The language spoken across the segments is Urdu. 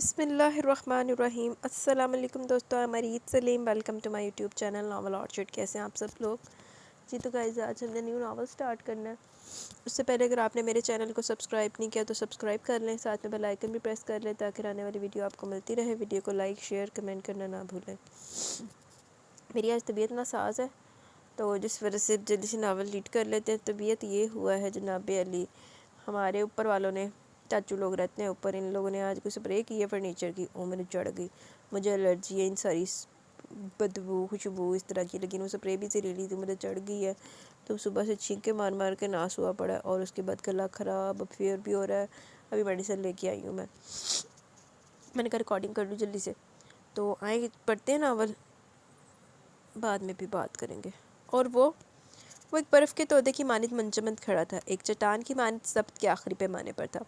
بسم اللہ الرحمن الرحیم۔ السلام علیکم دوستو، Amrid Saleem, welcome to my YouTube channel Novel Orchard. کیسے ہیں آپ سب لوگ؟ جی تو گائز، آج ہم نے نیو ناول سٹارٹ کرنا ہے۔ اس سے پہلے اگر آپ نے میرے چینل کو سبسکرائب نہیں کیا تو سبسکرائب کر لیں، ساتھ میں بیل آئیکن بھی پریس کر لیں تاکہ آنے والی ویڈیو آپ کو ملتی رہے۔ ویڈیو کو لائک شیئر کمنٹ کرنا نہ بھولیں۔ میری آج طبیعت ناساز ہے تو جس وجہ سے جلدی سے ناول ریڈ کر لیتے ہیں۔ طبیعت یہ ہوا ہے جناب علی، ہمارے اوپر والوں نے، چاچو لوگ رہتے ہیں اوپر، ان لوگوں نے آج کوئی اسپرے کی ہے فرنیچر کی، وہ میرے چڑھ گئی۔ مجھے الرجی ہے ان ساری بدبو خوشبو اس طرح کی، لیکن وہ اسپرے بھی زہریلی تھی، مجھے چڑھ گئی ہے تو صبح سے چھینکے مار مار کے ناس ہوا پڑا ہے، اور اس کے بعد گلا خراب، اب فیور بھی ہو رہا ہے۔ ابھی میڈیسن لے کے آئی ہوں میں نے کہا ریکارڈنگ کر لوں جلدی سے، تو آئیں پڑھتے ہیں ناول، بعد میں بھی بات کریں گے۔ اور وہ ایک برف کے تودے کی مانند منجمد کھڑا تھا، ایک چٹان کی مانند ضبط کے آخری پیمانے پر تھا۔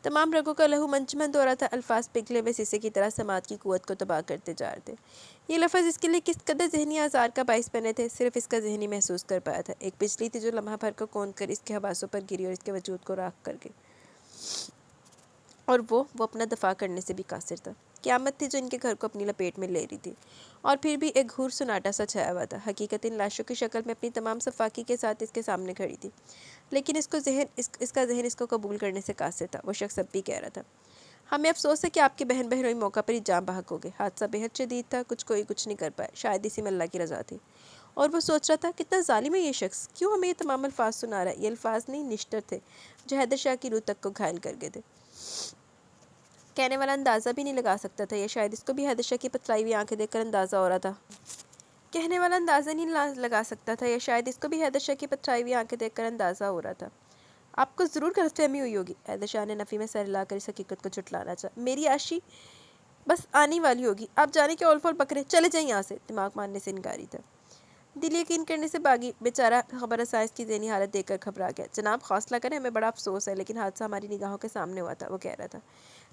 تمام رگوں کا لہو منجمد ہو رہا تھا، الفاظ پگھلے ہوئے سیسے کی طرح سماعت کی قوت کو تباہ کرتے جا رہے تھے۔ یہ لفظ اس کے لیے کس قدر ذہنی آزار کا باعث بنے تھے، صرف اس کا ذہنی محسوس کر پایا تھا۔ ایک بجلی تھی جو لمحہ بھر کو کون کر اس کے حواسوں پر گری اور اس کے وجود کو راکھ کر گئی، اور وہ اپنا دفاع کرنے سے بھی قاصر تھا۔ قیامت تھی جو ان کے گھر کو اپنی لپیٹ میں لے رہی تھی، اور پھر بھی ایک گھور سناٹا سا چھایا ہوا تھا۔ حقیقت ان لاشوں کی شکل میں اپنی تمام صفاقی کے ساتھ اس کے سامنے کھڑی تھی، لیکن اس کا ذہن اس کو قبول کرنے سے قاصر تھا۔ وہ شخص اب بھی کہہ رہا تھا، ہمیں افسوس ہے کہ آپ کے بہن بہنوئی موقع پر ہی جاں بحق ہو گئے۔ حادثہ بہت شدید تھا، کچھ نہیں کر پائے، شاید اسی میں اللہ کی رضا تھی۔ اور وہ سوچ رہا تھا، کتنا ظالم ہے یہ شخص، کیوں ہمیں یہ تمام الفاظ سنا رہا ہے۔ یہ الفاظ نہیں، نشتر تھے جو حیدر شاہ کی روح تک کو گھائل کر گئے تھے۔ کہنے والا اندازہ بھی نہیں لگا سکتا تھا، یا شاید اس کو بھی حیدر شاہ کی پتلائی ہوئی آنکھیں دیکھ کر اندازہ ہو رہا تھا۔ کہنے والا اندازہ نہیں لگا سکتا تھا، یا شاید اس کو بھی حیدر شاہ کی پتلائی ہوئی آنکھیں دیکھ کر اندازہ ہو رہا تھا۔ آپ کو ضرور غلط فہمی ہوئی ہوگی، حیدر شاہ نے نفی میں سر ہلا کر اس حقیقت کو جھٹلانا چاہا۔ میری عاشی بس آنے والی ہوگی، آپ جانے کے اول فول بکرے، چلے جائیں یہاں سے۔ دماغ ماننے سے انکاری تھا، دل یقین کرنے سے باغی۔ بیچارہ خبر رساں اس کی ذہنی حالت دیکھ کر گھبرا گیا۔ جناب حوصلہ کریں، ہمیں بڑا افسوس ہے، لیکن حادثہ ہماری نگاہوں کے سامنے ہوا تھا، وہ کہہ رہا تھا۔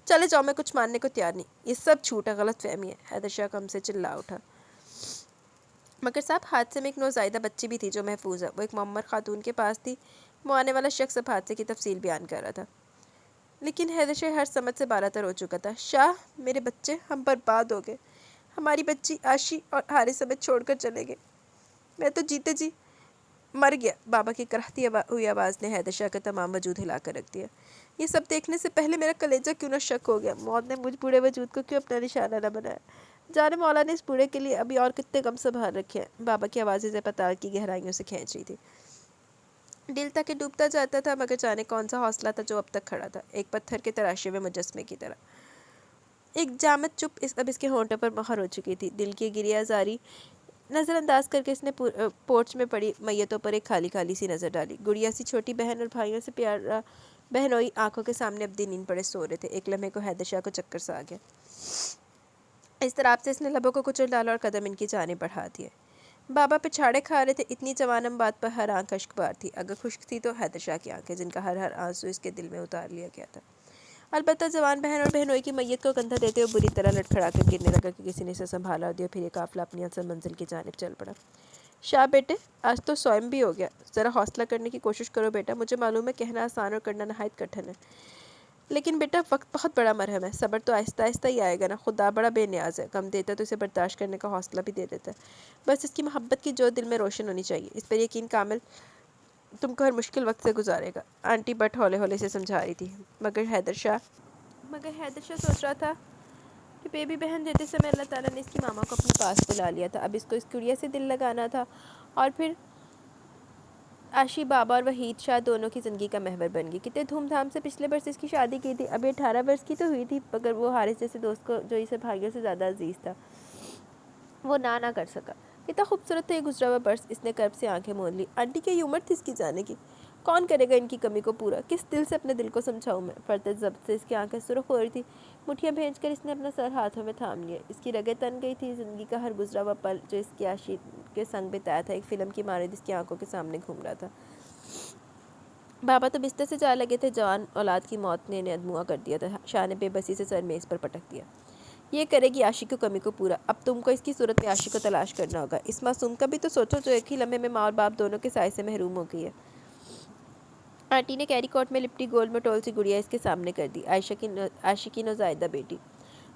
چلے جاؤ، میں کچھ ماننے کو تیار نہیں، یہ سب جھوٹ ہے، غلط فہمی ہے۔ حیدر شاہ غم سے چلا اٹھا۔ مگر صاحب، حادثے میں ایک نوزائیدہ بچی بھی تھی جو محفوظ ہے، وہ ایک معمر خاتون کے پاس تھی۔ وہ آنے والا شخص اب حادثے کی تفصیل بیان کر رہا تھا، لیکن حیدر شاہ ہر سمجھ سے بالاتر ہو چکا تھا۔ شاہ، میرے بچے، ہم برباد ہو گئے، ہماری بچی عاشی اور حارث ہمیں چھوڑ کر چلے گئے، میں تو جیتے جی مر گیا۔ بابا کی کرہتی ہوئی آواز نے حیدر شاہ کا تمام وجود ہلا کر رکھ دیا۔ یہ سب دیکھنے سے پہلے میرا کلیجہ کیوں نہ شک ہو گیا، موت نے مجھ بوڑھے وجود کو کیوں اپنا نشانہ نہ بنایا۔ جانے مولا نے اس بوڑھے کے لیے ابھی اور کتنے غم سنبھال رکھے ہیں۔ بابا کی آوازیں زیر پتال کی گہرائیوں سے کھینچ رہی تھی، دل تک کہ ڈوبتا جاتا تھا، مگر جانے کون سا حوصلہ تھا جو اب تک کھڑا تھا، ایک پتھر کے تراشے ہوئے مجسمے کی طرح۔ ایک جامد چپ اب اس کے ہونٹوں پر مہر ہو چکی تھی۔ دل کی گریہ زاری نظر انداز کر کے اس نے پورچ میں پڑی میتوں پر ایک خالی خالی سی نظر ڈالی۔ گڑیا سی چھوٹی بہن اور بھائیوں سے پیارا بہنوئی آنکھوں کے سامنے اب دن نیند پڑے سو رہے تھے۔ ایک لمحے کو حیدر شاہ کو چکر سا آ گیا۔ اس طرح سے اس نے لبوں کو کچل ڈالا اور قدم ان کی جانب بڑھا دیے۔ بابا پچھاڑے کھا رہے تھے، اتنی جوانم بات پر ہر آنکھ اشک بار تھی، اگر خشک تھی تو حیدر شاہ کی آنکھیں، جن کا ہر آنسو اس کے دل میں اتار لیا گیا تھا۔ البتہ جوان بہن اور بہنوئی کی میت کو کندھا دیتے ہوئے بری طرح لڑکھڑا کر گرنے لگا کہ کسی نے اسے سنبھالا اور دیا، پھر یہ قافلہ اپنی اصل منزل کی جانب چل پڑا۔ شاہ بیٹے، آج تو سوئم بھی ہو گیا، ذرا حوصلہ کرنے کی کوشش کرو بیٹا، مجھے معلوم ہے کہنا آسان اور کرنا نہایت کٹھن ہے، لیکن بیٹا وقت بہت بڑا مرہم ہے، صبر تو آہستہ آہستہ ہی آئے گا نا۔ خدا بڑا بے نیاز ہے، غم دیتا تو اسے برداشت کرنے کا حوصلہ بھی دے دیتا ہے، بس اس کی محبت کی جوت دل میں روشن ہونی چاہیے، اس پر یقین کامل تم کو ہر مشکل وقت سے گزارے گا۔ آنٹی بٹ ہولے ہولے سے سمجھا رہی تھی، مگر حیدر شاہ سوچ رہا تھا کہ بیبی بہن دیتے سمے اللہ تعالیٰ نے اس کی ماما کو اپنے پاس بلا لیا تھا، اب اس کو اس گڑیا سے دل لگانا تھا، اور پھر عاشی بابا اور وحید شاہ دونوں کی زندگی کا محور بن گئی۔ کتنے دھوم دھام سے پچھلے برس اس کی شادی کی تھی، اب یہ 18 برس کی تو ہوئی تھی، مگر وہ حارث جیسے دوست کو جو اسے بھائیوں سے زیادہ عزیز تھا، وہ نہ کر سکا۔ کتنا خوبصورت تھا یہ گزرا ہوا برس، اس نے کرب سے آنکھیں مون لی۔ آنٹی کی یہ عمر تھی اس کی جانے کی، کون کرے گا ان کی کمی کو پورا، کس دل سے اپنے دل کو سمجھاؤں میں۔ فرتے ضبط سے اس کی آنکھیں سرخ ہو رہی تھی، مٹھیاں بھیج کر اس نے اپنا سر ہاتھوں میں تھام لیا۔ اس کی رگیں تن گئی تھی، زندگی کا ہر گزرا ہوا پل جو اس کی عاشی کے سنگ بتایا تھا ایک فلم کی مانند اس کی آنکھوں کے سامنے گھوم رہا تھا۔ بابا تو بستر سے جا لگے تھے، جوان اولاد کی موت نے انہیں ادموا کر دیا تھا۔ شاہ نے بے بسی سے سر میز پر پٹک دیا۔ یہ کرے گی عاشی کی کمی کو پورا، اب تم کو اس کی صورت میں عاشی کو تلاش کرنا ہوگا۔ اس معصوم کا بھی تو سوچو جو ایک ہی لمحے میں ماں اور باپ دونوں کے سائے سے محروم ہو گئی ہے۔ آنٹی نے کیری کوٹ میں لپٹی گول میں ٹول سی گڑیا اس کے سامنے کر دی، عائشہ کی نوزائیدہ بیٹی۔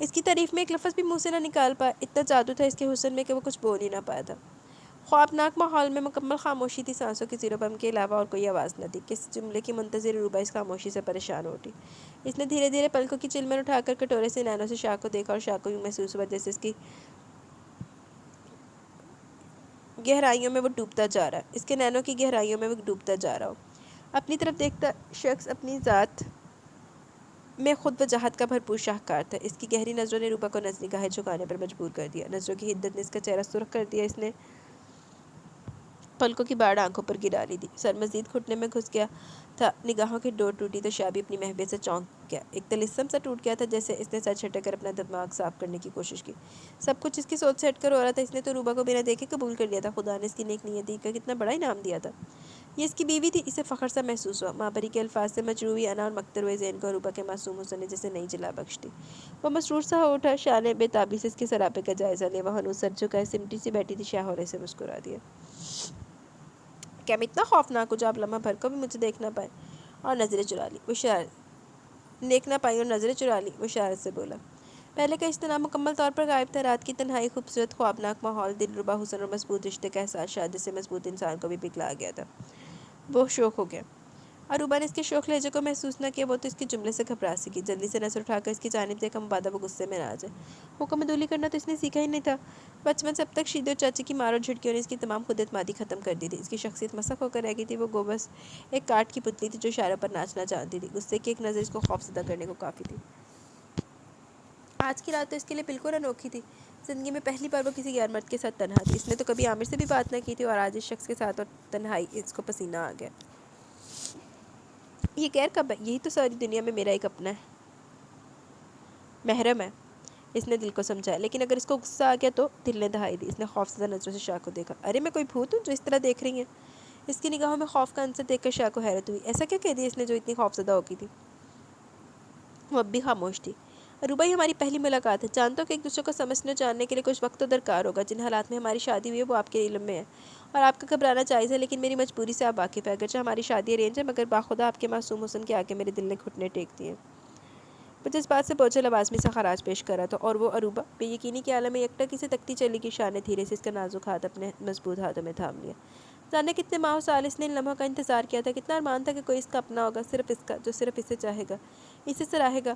اس کی تعریف میں ایک لفظ بھی منہ سے نہ نکال پایا، اتنا جادو تھا اس کے حسن میں کہ وہ کچھ بول ہی نہ پایا تھا۔ خوابناک ماحول میں مکمل خاموشی تھی، سانسوں کے زیر بم کے علاوہ اور کوئی آواز نہ تھی۔ کس جملے کی منتظر روبا اس خاموشی سے پریشان اٹھی۔ اس نے دھیرے دھیرے پلکوں کی چلمن اٹھا کر کٹورے سے نینوں سے شاہ کو دیکھا، اور شاہ کو یوں محسوس ہوا جیسے اس کی گہرائیوں میں وہ ڈوبتا جا رہا ہے، اس کے نینوں کی گہرائیوں میں وہ ڈوبتا جا رہا ہو۔ اپنی طرف دیکھتا شخص اپنی ذات میں خود وجاہت کا بھرپور شاہکار تھا۔ اس کی گہری نظروں نے روبا کو نظریں جھکانے پر مجبور کر دیا۔ نظروں کی حدت نے اس کا چہرہ سرخ کر دیا۔ اس نے پلکوں کی باڑ آنکھوں پر گرا لی تھی، سر مزید گھٹنے میں گھس گیا تھا۔ نگاہوں کی ڈور ٹوٹی تو شاہ بھی اپنی محبت سے چونک گیا۔ ایک طلسم سا ٹوٹ گیا تھا، جیسے اس نے سر جھٹک کر اپنا دماغ صاف کرنے کی کوشش کی۔ سب کچھ اس کی سوچ سے ہٹ کر ہو رہا تھا۔ اس نے تو روبا کو بنا دیکھے قبول کر لیا تھا۔ خدا نے اس کی نیک نیتی کا کتنا بڑا انعام دیا تھا۔ یہ اس کی بیوی تھی، اسے فخر سا محسوس ہوا۔ ماں پری کے الفاظ سے مجروحی انا اور مکتر ہوئے ذہن کو روبا کے معصوم حسن نے جیسے نئی جلا بخش دی۔ وہ مسرور سا ہو اٹھا۔ شاہ نے بے تابی سے اس کے سراپے کا جائزہ لیا۔ وہ ہنوز سر جھکائے سمٹی سی بیٹھی تھی۔ شاہ ہولے سے مسکرا دیا۔ کیا میں اتنا خوفناک ہوں جو آپ لمحہ بھر کو بھی مجھے دیکھ نہ پائے اور نظریں چرا لی؟ وہ دیکھ نہ پائی اور نظریں چرا لی، وہ شرارت سے بولا۔ پہلے کا اجتناب مکمل طور پر غائب تھا۔ رات کی تنہائی، خوبصورت خوابناک ماحول، دلربا حسن اور مضبوط رشتے کا احساس شاید سے مضبوط انسان کو بھی پگھلا گیا تھا۔ وہ شوق ہو گیا۔ عروبہ نے اس کے شوخ لہجے کو محسوس نہ کیا۔ وہ تو اس کے جملے سے گھبرا سی کی۔ جلدی سے نظر اٹھا کر اس کی جانب دیکھا، مبادا وہ غصے میں نہ آ جائے۔ حکم عدولی کرنا تو اس نے سیکھا ہی نہیں تھا۔ بچپن سے اب تک شیدے اور چاچی کی مار اور جھٹکیوں نے اس کی تمام خود اعتمادی ختم کر دی تھی۔ اس کی شخصیت مسخ ہو کر رہ گئی تھی۔ وہ بس ایک کاٹ کی پتلی تھی جو اشاروں پر ناچنا چاہتی تھی۔ غصے کی ایک نظر اس کو خوفزدہ کرنے کو کافی تھی۔ آج کی رات تو اس کے لیے بالکل انوکھی تھی۔ زندگی میں پہلی بار وہ کسی غیر مرد کے ساتھ تنہا تھی۔ اس نے تو کبھی عامر سے بھی بات نہ کی تھی، اور آج اس شخص کے ساتھ اور تنہائی اس کو پسینہ آ گیا۔ یہ غیر کب ہے؟ یہی تو ساری دنیا میں میرا ایک اپنا ہے، محرم ہے۔ اس نے دل کو سمجھایا، لیکن اگر اس کو غصہ آ گیا تو؟ دل نے دہائی دی۔ اس نے خوفزدہ نظروں سے شاہ کو دیکھا۔ ارے میں کوئی بھوت ہوں جو اس طرح دیکھ رہی ہیں؟ اس کی نگاہوں میں خوف کا عنصر دیکھ کر شاہ کو حیرت ہوئی۔ ایسا کیا کہہ دیا اس نے جو اتنی خوفزدہ ہو گئی تھی؟ وہ اب بھی خاموش تھی۔ عروبہ، یہ ہماری پہلی ملاقات ہے۔ جانتا ہوں کہ ایک دوسرے کو سمجھنے اور جاننے کے لیے کچھ وقت تو درکار ہوگا۔ جن حالات میں ہماری شادی ہوئی ہے وہ آپ کے علم میں ہے، اور آپ کا گھبرانا جائز ہے، لیکن میری مجبوری سے آپ واقف ہے۔ اگرچہ ہماری شادی ارینج ہے، مگر باخدا آپ کے معصوم حسن کے آگے میرے دل نے گھٹنے ٹیک دیے۔ وہ جس بات سے بوجھل آواز میں سے خراج پیش کر رہا تھا، اور وہ عروبہ بے یقینی کے عالم میں یکٹا سے تکتی چلی گئی۔ شاہ نے دھیرے سے اس کا نازک ہاتھ اپنے مضبوط ہاتھوں میں تھام لیا۔ جانے کتنے ماہ و سال اس نے ان لمحوں کا انتظار کیا تھا۔ کتنا ارمان تھا کہ کوئی اس کا اپنا ہوگا، صرف اس کا، جو صرف اسے چاہے گا، اسے سراہے گا،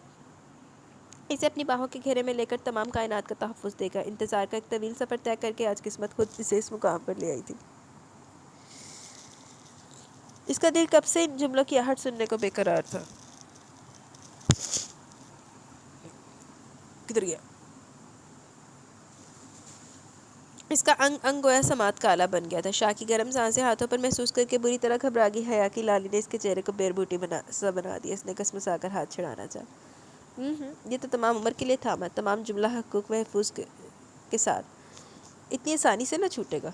اسے اپنی باہوں کے گھیرے میں لے کر تمام کائنات کا تحفظ دے گا۔ انتظار کا ایک طویل سفر طے کر کے آج قسمت خود اسے اس مقام پر لے آئی تھی۔ اس کا دل کب سے ان جملوں کی آہٹ سننے کو بے قرار تھا۔ کدھر گیا؟ اس کا انگ انگ گویا سماعت کالا بن گیا تھا۔ شاہ کی گرم سانسیں ہاتھوں پر محسوس کر کے بری طرح گھبرا گئی۔ حیا کی لالی نے اس کے چہرے کو بیر بوٹی بنا دیا۔ اس نے کسمسا کر ہاتھ چھڑانا چاہا۔ یہ تو تمام عمر کے لیے تھاما، تمام جملہ حقوق محفوظ کے ساتھ اتنی آسانی سے نہ چھوٹے گا۔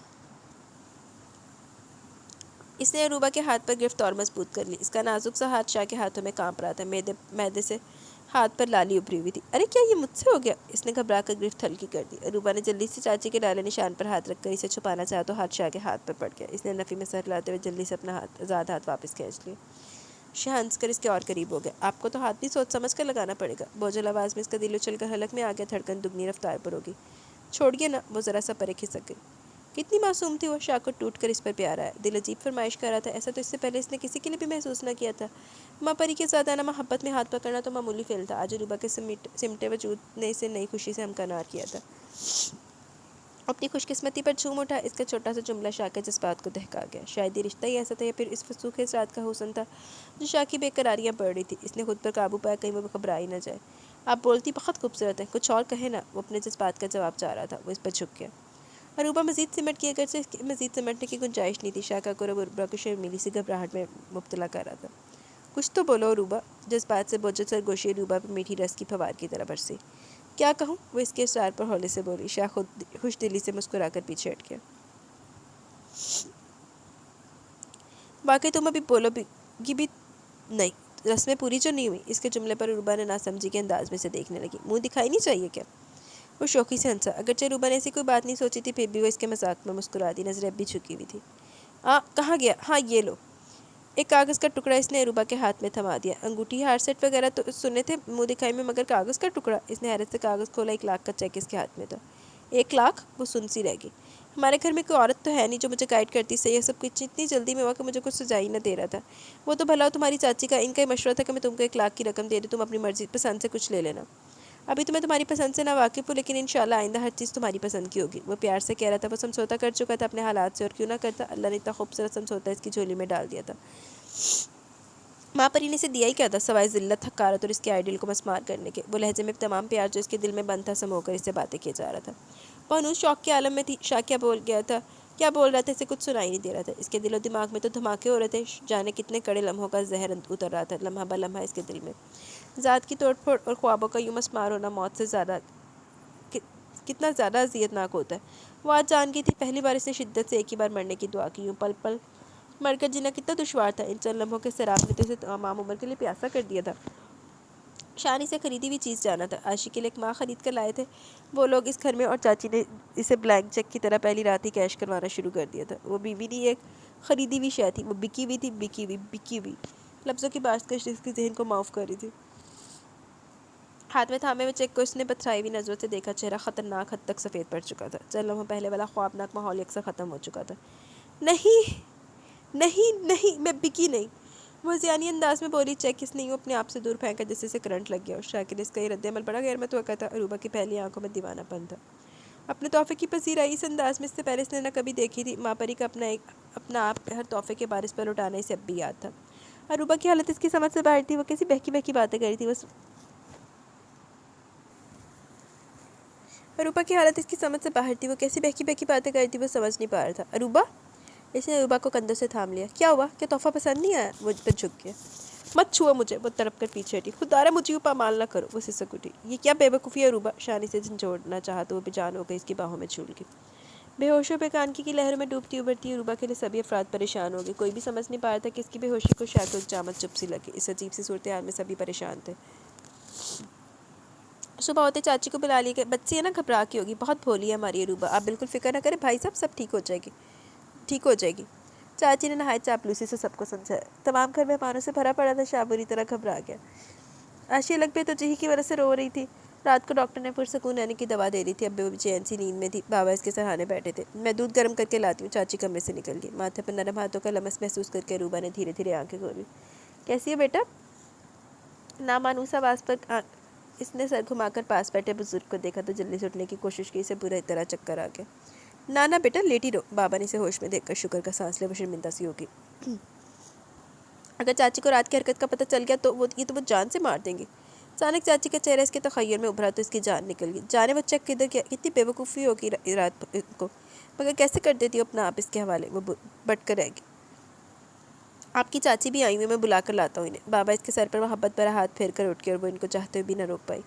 اس نے عروبہ کے ہاتھ پر گرفت اور مضبوط کر لی۔ اس کا نازک سا ہاتھ شاہ کے ہاتھوں میں کانپ رہا تھا۔ معدے سے ہاتھ پر لالی ابھری ہوئی تھی۔ ارے کیا یہ مجھ سے ہو گیا؟ اس نے گھبرا کر گرفت ہلکی کر دی۔ عروبہ نے جلدی سے چاچی کے ڈالے نشان پر ہاتھ رکھ کر اسے چھپانا چاہا تو ہاتھ شاہ کے ہاتھ پر پڑ گیا۔ اس نے نفی میں سر ہلاتے ہوئے جلدی سے اپنا آزاد ہاتھ واپس کھینچ لیا۔ شاہ ہنس کر اس کے اور قریب ہو گیا۔ آپ کو تو ہاتھ بھی سوچ سمجھ کر لگانا پڑے گا۔ بوجھل آواز میں اس کا دل اچھل کر حلق میں آ گیا۔ دھڑکن دگنی رفتار پر ہوگی۔ چھوڑیے نا۔ وہ ذرا سا پرے کھسک گئی۔ کتنی معصوم تھی وہ! شاہ کو ٹوٹ کر اس پر پیار آیا۔ دل عجیب فرمائش کر رہا تھا۔ ایسا تو اس سے پہلے اس نے کسی کے لیے بھی محسوس نہ کیا تھا۔ ماں پری کے زیادہ محبت میں ہاتھ پکڑنا تو معمولی فعل تھا۔ آج عروبہ کے سمٹے وجود نے اسے نئی خوشی سے ہمکنار کیا تھا۔ اپنی خوش قسمتی پر جھوم اٹھا۔ اس کا چھوٹا سا جملہ شاہ کے جذبات کو دہکا گیا۔ شاید یہ رشتہ ہی ایسا تھا، یا پھر اس فسوق رات کا حسن تھا جو شاہ کی بے قراریاں بڑھ رہی تھی۔ اس نے خود پر قابو پایا، کہیں وہ گھبرا ہی نہ جائے۔ آپ بولتی بہت خوبصورت ہیں، کچھ اور کہیں نا۔ وہ اپنے جذبات کا جواب چاہ رہا تھا۔ وہ اس پر جھک گیا۔ عروبہ مزید سمٹ کی، اگرچہ اس کی مزید سمٹنے کی گنجائش نہیں تھی۔ شاہ کا قرب عروبہ کو شرمیلی سی گھبراہٹ میں مبتلا کر رہا تھا۔ کچھ تو بولو عروبہ۔ جذبات سے بوجھل سرگوشی عروبہ پر میٹھی رس کی پھوار کی طرح برسی۔ کیا کہوں؟ وہ اس کے اصرار پر ہولے سے بولی۔ شاہ خود خوش دلی سے مسکرا کر پیچھے ہٹ گیا۔ واقعی تم ابھی بولو گی بھی نہیں؟ رسمیں پوری جو نہیں ہوئی؟ اس کے جملے پر عروبہ نے ناسمجھی کے انداز میں سے دیکھنے لگی۔ منہ دکھائی نہیں چاہیے کیا؟ وہ شوخی سے ہنسا۔ اگرچہ عروبہ نے ایسی کوئی بات نہیں سوچی تھی، پھر بھی وہ اس کے مذاق میں مسکرا دی۔ نظریں اب بھی جھکی ہوئی تھی۔ کہاں گیا؟ ہاں یہ لو۔ ایک کاغذ کا ٹکڑا اس نے عروبہ کے ہاتھ میں تھما دیا۔ انگوٹھی، ہار سیٹ وغیرہ تو سنے تھے منہ دکھائی میں، مگر کاغذ کا ٹکڑا؟ اس نے حیرت سے کاغذ کھولا، 1 لاکھ کا چیک اس کے ہاتھ میں تھا۔ 1 لاکھ؟ وہ سن سی رہ گئی۔ ہمارے گھر میں کوئی عورت تو ہے نہیں جو مجھے گائیڈ کرتی سے، یہ سب کچھ اتنی جلدی میں ہوا کہ مجھے کچھ سجائی نہ دے رہا تھا۔ وہ تو بھلا تمہاری چاچی کا، ان کا ہی مشورہ تھا کہ میں تم کو 1 لاکھ کی رقم دے دوں، تم اپنی مرضی پسند سے کچھ لے لینا۔ ابھی تو میں تمہاری پسند سے نا واقف ہوں، لیکن انشاءاللہ آئندہ ہر چیز تمہاری پسند کی ہوگی۔ وہ پیار سے کہہ رہا تھا، وہ سمجھوتا کر چکا تھا اپنے حالات سے، اور کیوں نہ کرتا، اللہ نے اتنا خوبصورت سمجھوتا اس کی جھولی میں ڈال دیا تھا۔ ماں پری نے اسے دیا ہی کیا تھا سوائے ذلت، حقارت اور اس کے آئیڈیل کو مسمار کرنے کے؟ وہ لہجے میں تمام پیار جو اس کے دل میں بند تھا سمو کر اس سے باتیں کیے جا رہا تھا۔ بہنوز شوق کے عالم میں تھی۔ شاہ کیا بول گیا تھا، کیا بول رہا تھا، اسے کچھ سنائی نہیں دے رہا تھا۔ اس کے دل و دماغ میں تو دھماکے ہو رہے تھے، جانے کتنے کڑے لمحوں کا زہر اتر رہا تھا لمحہ بہ لمحہ اس کے دل میں۔ ذات کی توڑ پھوڑ اور خوابوں کا یوں مسمار ہونا موت سے زیادہ کتنا زیادہ اذیت ناک ہوتا ہے۔ وہ آج جان گئی تھی، پہلی بار اس نے شدت سے ایک ہی بار مرنے کی دعا کی۔ یوں پل پل مر کر جینا کتنا دشوار تھا، ان چند لمحوں کے سیراب نے تو اسے تمام عمر کے لیے پیاسا کر دیا تھا۔ شانی سے خریدی ہوئی چیز جانا تھا، عاشق کے لیے ایک ماں خرید کر لائے تھے وہ لوگ اس گھر میں، اور چاچی نے اسے بلینک چیک کی طرح پہلی رات ہی کیش کروانا شروع کر دیا تھا۔ وہ بیوی نہیں، ایک خریدی ہوئی شے تھی، وہ بکی ہوئی تھی، بکی ہوئی۔ لفظوں کی بارش اس کے ذہن کو معاف کر رہی تھی۔ ہاتھ میں تھامے ہوئے چیک کو اس نے بتھرائی ہوئی نظروں سے دیکھا، چہرہ خطرناک حد تک سفید پڑ چکا تھا، چند لمحوں پہلے والا خوابناک ماحول یکساں ختم ہو چکا تھا۔ نہیں نہیں نہیں، میں بکی نہیں، وہ ذہنی انداز میں بولی۔ چیک اس نے یوں اپنے آپ سے دور پھینکا جیسے اسے کرنٹ لگ گیا، اور شاکر اس کا یہ رد عمل بڑا غیر متوقع تھا۔ عروبہ کی پہلی آنکھوں میں دیوانہ پن تھا۔ اپنے تحفے کی پذیرائی اس انداز میں اس سے پہلے اس نے نہ کبھی دیکھی تھی۔ ماں پری کا اپنا آپ ہر تحفے کے بارش پر لوٹانا اسے اب بھی یاد تھا۔ عروبہ کی حالت اس کی سمجھ سے باہر تھی، وہ کیسی بہکی بہکی باتیں کر رہی تھی، عروبہ کی حالت اس کی سمجھ سے باہر تھی، وہ کیسی بہکی بہکی باتیں کر رہی تھی، وہ سمجھ نہیں پا رہا تھا۔ عروبہ! اس نے عروبہ کو کندھوں سے تھام لیا۔ کیا ہوا؟ کیا تحفہ پسند نہیں آیا؟ وہ پہ جھک گیا۔ مت چھوؤ مجھے، وہ تڑپ کر پیچھے ہٹی۔ خدارا مجھے یوں پامال نہ کرو، وہ سسک اٹھی۔ یہ کیا بے وقوفی ہے عروبہ؟ شانی سے جھنجھوڑنا چاہا تو وہ بے جان ہو گئی، اس کی باہوں میں جھول گئی۔ بے ہوش و بے کانگی کی لہروں میں ڈوبتی ابھرتی عروبہ کے لیے سبھی افراد پریشان ہو گئے۔ کوئی بھی سمجھ نہیں پا رہا تھا کہ اس کی بے ہوشی کو شاید کوئی جامد چپ سی لگی۔ اس عجیب سی صورتحال میں سبھی پریشان تھے۔ صبح ہوتے چاچی کو بلا لی گئی۔ بچی ہے نا، گھبرا کی ہوگی، بہت بھولی ہے ہماری عروبہ، آپ بالکل فکر نہ کریں بھائی صاحب، سب ٹھیک ہو جائے گی۔ چاچی نے نہایت چاپلوسی سے سب کو سمجھایا۔ تمام گھر مہمانوں سے بھرا پڑا تھا، شاہ بری طرح گھبرا گیا۔ آشی الگ بھی تو جہی کی وجہ سے رو رہی تھی۔ رات کو ڈاکٹر نے پرسکون رہنے کی دوا دے دی تھی، اب وہ چین سی نیند میں تھی۔ بابا اس کے سرہانے بیٹھے تھے۔ میں دودھ گرم کر کے لاتی ہوں۔ چاچی کمرے سے نکل گئی، ماتھے پر نرم ہاتھوں کا لمس محسوس کر کے عروبہ نے دھیرے دھیرے آنکھیں کھولی۔ کیسی ہے بیٹا؟ نامانوس آواز پر اس نے سر گھما کر پاس بیٹھے بزرگ کو دیکھا تو جلدی سے اٹھنے کی کوشش کی، اسے برے طرح چکر آ گیا۔ نانا بیٹا لیٹی رہو، بابا نے اسے ہوش میں دیکھ کر شکر کا سانس لے، وہ شرمندہ سی ہوگی۔ اگر چاچی کو رات کی حرکت کا پتہ چل گیا تو وہ جان سے مار دیں گی۔ اچانک چاچی کا چہرہ اس کے تخیل میں ابھرا تو اس کی جان نکل گئی۔ جانے وہ چیک کدھر گیا؟ کتنی بے وقوفی ہوگی رات کو، مگر کیسے کر دیتی ہو اپنا آپ اس کے حوالے؟ وہ بٹ کر رہ گئی۔ آپ کی چاچی بھی آئی ہوئی، میں بلا کر لاتا ہوں انہیں۔ بابا اس کے سر پر محبت بھرا ہاتھ پھیر کر اٹھ گئے، اور وہ ان کو چاہتے ہوئے بھی نہ روک پائی۔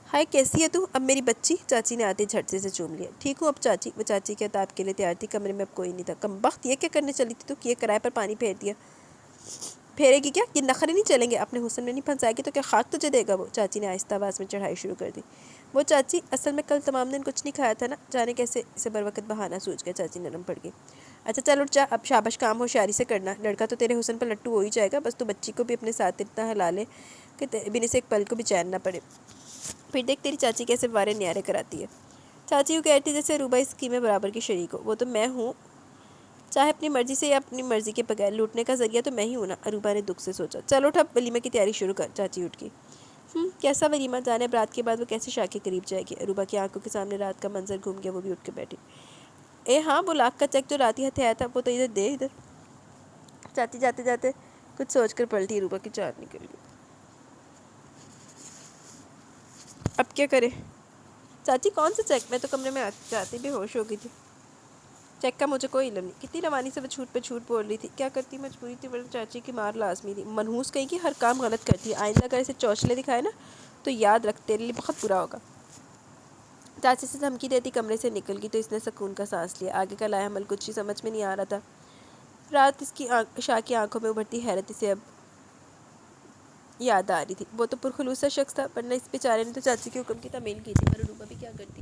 ہائے کیسی ہے تو اب میری بچی؟ چاچی نے آتے جھٹ سے چوم لیا۔ ٹھیک ہوں اب چاچی، وہ چاچی کے عتاب کے لیے تیار تھی۔ کمرے میں اب کوئی نہیں تھا۔ کمبخت، یہ کیا کرنے چلی تھی تو؟ یہ کرائے پر پانی پھیر دیا۔ پھیرے گی کیا؟ یہ نخرے نہیں چلیں گے، اپنے حسن میں نہیں پھنسائے گی تو کیا خاک تجھے دے گا وہ؟ چاچی نے آہستہ آواز میں چڑھائی شروع کر دی۔ وہ چاچی، اصل میں کل تمام دن کچھ نہیں کھایا تھا نا، جانے کیسے اسے بروقت بہانہ سوچ گیا۔ چاچی نرم پڑ گئی۔ اچھا چل اٹھ جا، اب شاباش کام ہوشیاری سے کرنا، لڑکا تو تیرے حسن پر لٹو ہو ہی جائے گا، بس تو بچی کو بھی اپنے ساتھ اتنا ہلا لے کہ بن سے ایک پل کو بھی چین نہ پڑے، پھر دیکھ تیری چاچی کیسے بارے نیارے کراتی ہے۔ چاچی یوں کہتی جیسے عروبہ اس اسکیم میں برابر کی شریک ہو۔ وہ تو میں ہوں، چاہے اپنی مرضی سے یا اپنی مرضی کے بغیر، لوٹنے کا ذریعہ تو میں ہی ہوں نا، عروبہ نے دکھ سے سوچا۔ چلو اٹھ، اب ولیمے کی تیاری شروع کر۔ چاچی اٹھ گئی۔ کیسا ولیمہ؟ جانے اب رات کے بعد وہ کیسے شاہ کے قریب جائے گی؟ عروبہ کی آنکھوں کے سامنے رات کا منظر گھوم گیا، وہ بھی اٹھ کے بیٹھی۔ ہاں، وہ 1 لاکھ کا چیک جو رات ہی ہتھیایا تھا، وہ تو ادھر دے ادھر۔ چاچی جاتے جاتے کچھ سوچ کر پلٹی، عروبہ کی جان نکل گئی۔ اب کیا کرے؟ چاچی کون سا چیک؟ میں تو کمرے میں جاتے بے ہوش ہو گئی تھی۔ چیک کا مجھے کوئی علم نہیں۔ کتنی روانی سے وہ جھوٹ پہ جھوٹ بول رہی تھی، کیا کرتی مجبوری تھی، ورنہ چاچی کی مار لازمی تھی۔ منحوس کہیں کی ہر کام غلط کرتی ہے، آئندہ اگر اسے چوچلے دکھائے نا تو یاد رکھ تیرے لیے بہت برا ہوگا۔ چاچی سے دھمکی دیتی کمرے سے نکل گئی تو اس نے سکون کا سانس لیا۔ آگے کا لائحہ عمل کچھ ہی سمجھ میں نہیں آ رہا تھا۔ رات اس کی شاہ کی آنکھوں میں ابھرتی حیرت اسے اب یاد آ رہی تھی۔ وہ تو پرخلوص سا شخص تھا، ورنہ اس بیچارے نے تو چاچی کے حکم کی تعمیل کی تھی، پر عروبہ بھی کیا کرتی؟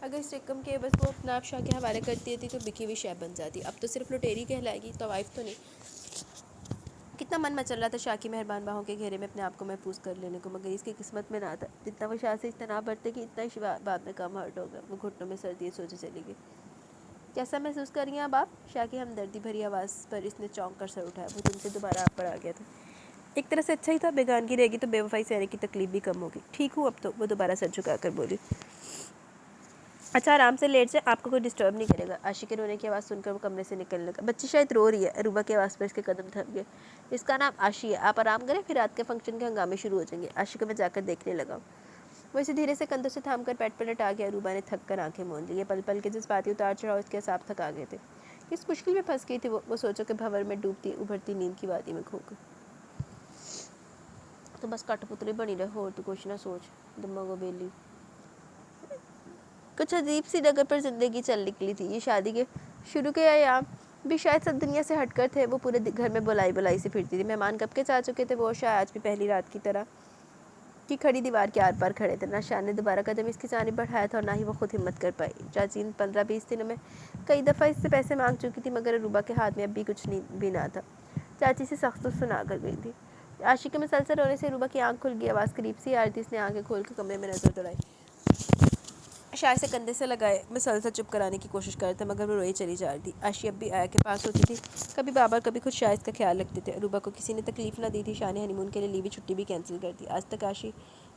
اگر اس رقم کے بس وہ اپنا آپ شاہ کے حوالے کرتی تھی تو بکی ہوئی شے بن جاتی، اب تو صرف لٹیری کہلائے گی، طوائف تو نہیں۔ کتنا من مچل رہا تھا شاہ کی مہربان باہوں کے گھیرے میں اپنے آپ کو محفوظ کر لینے کو، مگر اس کی قسمت میں نہ تھا۔ جتنا وہ شاہ سے اجتناب برتے کہ اتنا ہی بعد میں کم ہرٹ ہوگا۔ وہ گھٹنوں میں سر دیے سوچے چلی گئی۔ کیسا محسوس کر رہی ہیں اب آپ؟ شاہ کی ہمدردی بھری آواز پر اس نے چونک کر سر اٹھایا۔ وہ تم سے دوبارہ آپ پر آ گیا تھا۔ ایک طرح سے اچھا ہی تھا، بیگانگی رہے گی تو بے وفائی سے آنے کی تکلیف بھی کم ہوگی۔ ٹھیک ہوں اب تو، وہ دوبارہ سر جھکا کر بولی۔ اچھا آرام سے لیٹ سے، آپ کو کوئی ڈسٹرب نہیں کرے گا۔ عاشق کے رونے کی آواز سن کر وہ کمرے سے نکلنے لگا۔ بچی شاید رو رہی ہے، اروبا کی آواز پر اس کے قدم تھم گئے۔ اس کا نام عاشی ہے، آپ آرام کریں، پھر رات کے فنکشن کے ہنگامے شروع ہو جائیں گے۔ عاشق کو میں جا کر دیکھنے لگا۔ وہ اسے دھیرے سے کندھوں سے تھام کر پیٹ پر لٹا گیا۔ اروبا نے تھک کر آنکھیں موند لی۔ یہ پل پل کے جذباتی اتار چڑھاؤ اس کے اعصاب تھکا گئے تھے۔ کس مشکل میں پھنس گئی تھی وہ سوچو کہ بھنور میں ڈوبتی ابھرتی نیند کی وادی میں کھو گئی۔ تو بس کٹ پتلی بنی رہے، اور تو کچھ نہ سوچ دماغ و بیلی۔ کچھ عجیب سی ڈگر پر زندگی چل نکلی تھی۔ یہ شادی کے شروع کے ایام بھی شاید سب دنیا سے ہٹ کر تھے۔ وہ پورے گھر میں بلائی بلائی سے پھرتی تھی۔ مہمان کب کے جا چکے تھے، وہ اور شاہ آج بھی پہلی رات کی طرح کی کھڑی دیوار کے آر پار کھڑے تھے۔ نہ شاہ نے دوبارہ قدم اس کی جانب بڑھایا تھا اور نہ ہی وہ خود ہمت کر پائی۔ چاچی ان 15-20 دنوں میں کئی دفعہ اس سے پیسے مانگ چکی تھی، مگر اروبا کے ہاتھ میں اب بھی کچھ بھی نہ تھا۔ چاچی سے سخت سنا کر گئی تھی۔ عاشق کے مسلسل رونے سے اروبا کی آنکھ کھل گئی۔ آواز قریب سی آ رہی تھی۔ اس نے آنکھیں کھول کے کمرے میں نظر دوڑائی۔ شاہ سے کندھے سے لگائے مسلسل چپ کرانے کی کوشش کر رہا تھا، مگر وہ روئی چلی جا رہی تھی۔ عاشی اب بھی آیا کے پاس ہوتی تھی، کبھی بابا کبھی خود شاہ اس کا خیال رکھتے تھے۔ اروبا کو کسی نے تکلیف نہ دی تھی۔ شاہ نے ہنی مون کے لیے لی ہوئی چھٹی بھی کینسل کر دی۔ آج تک عاشی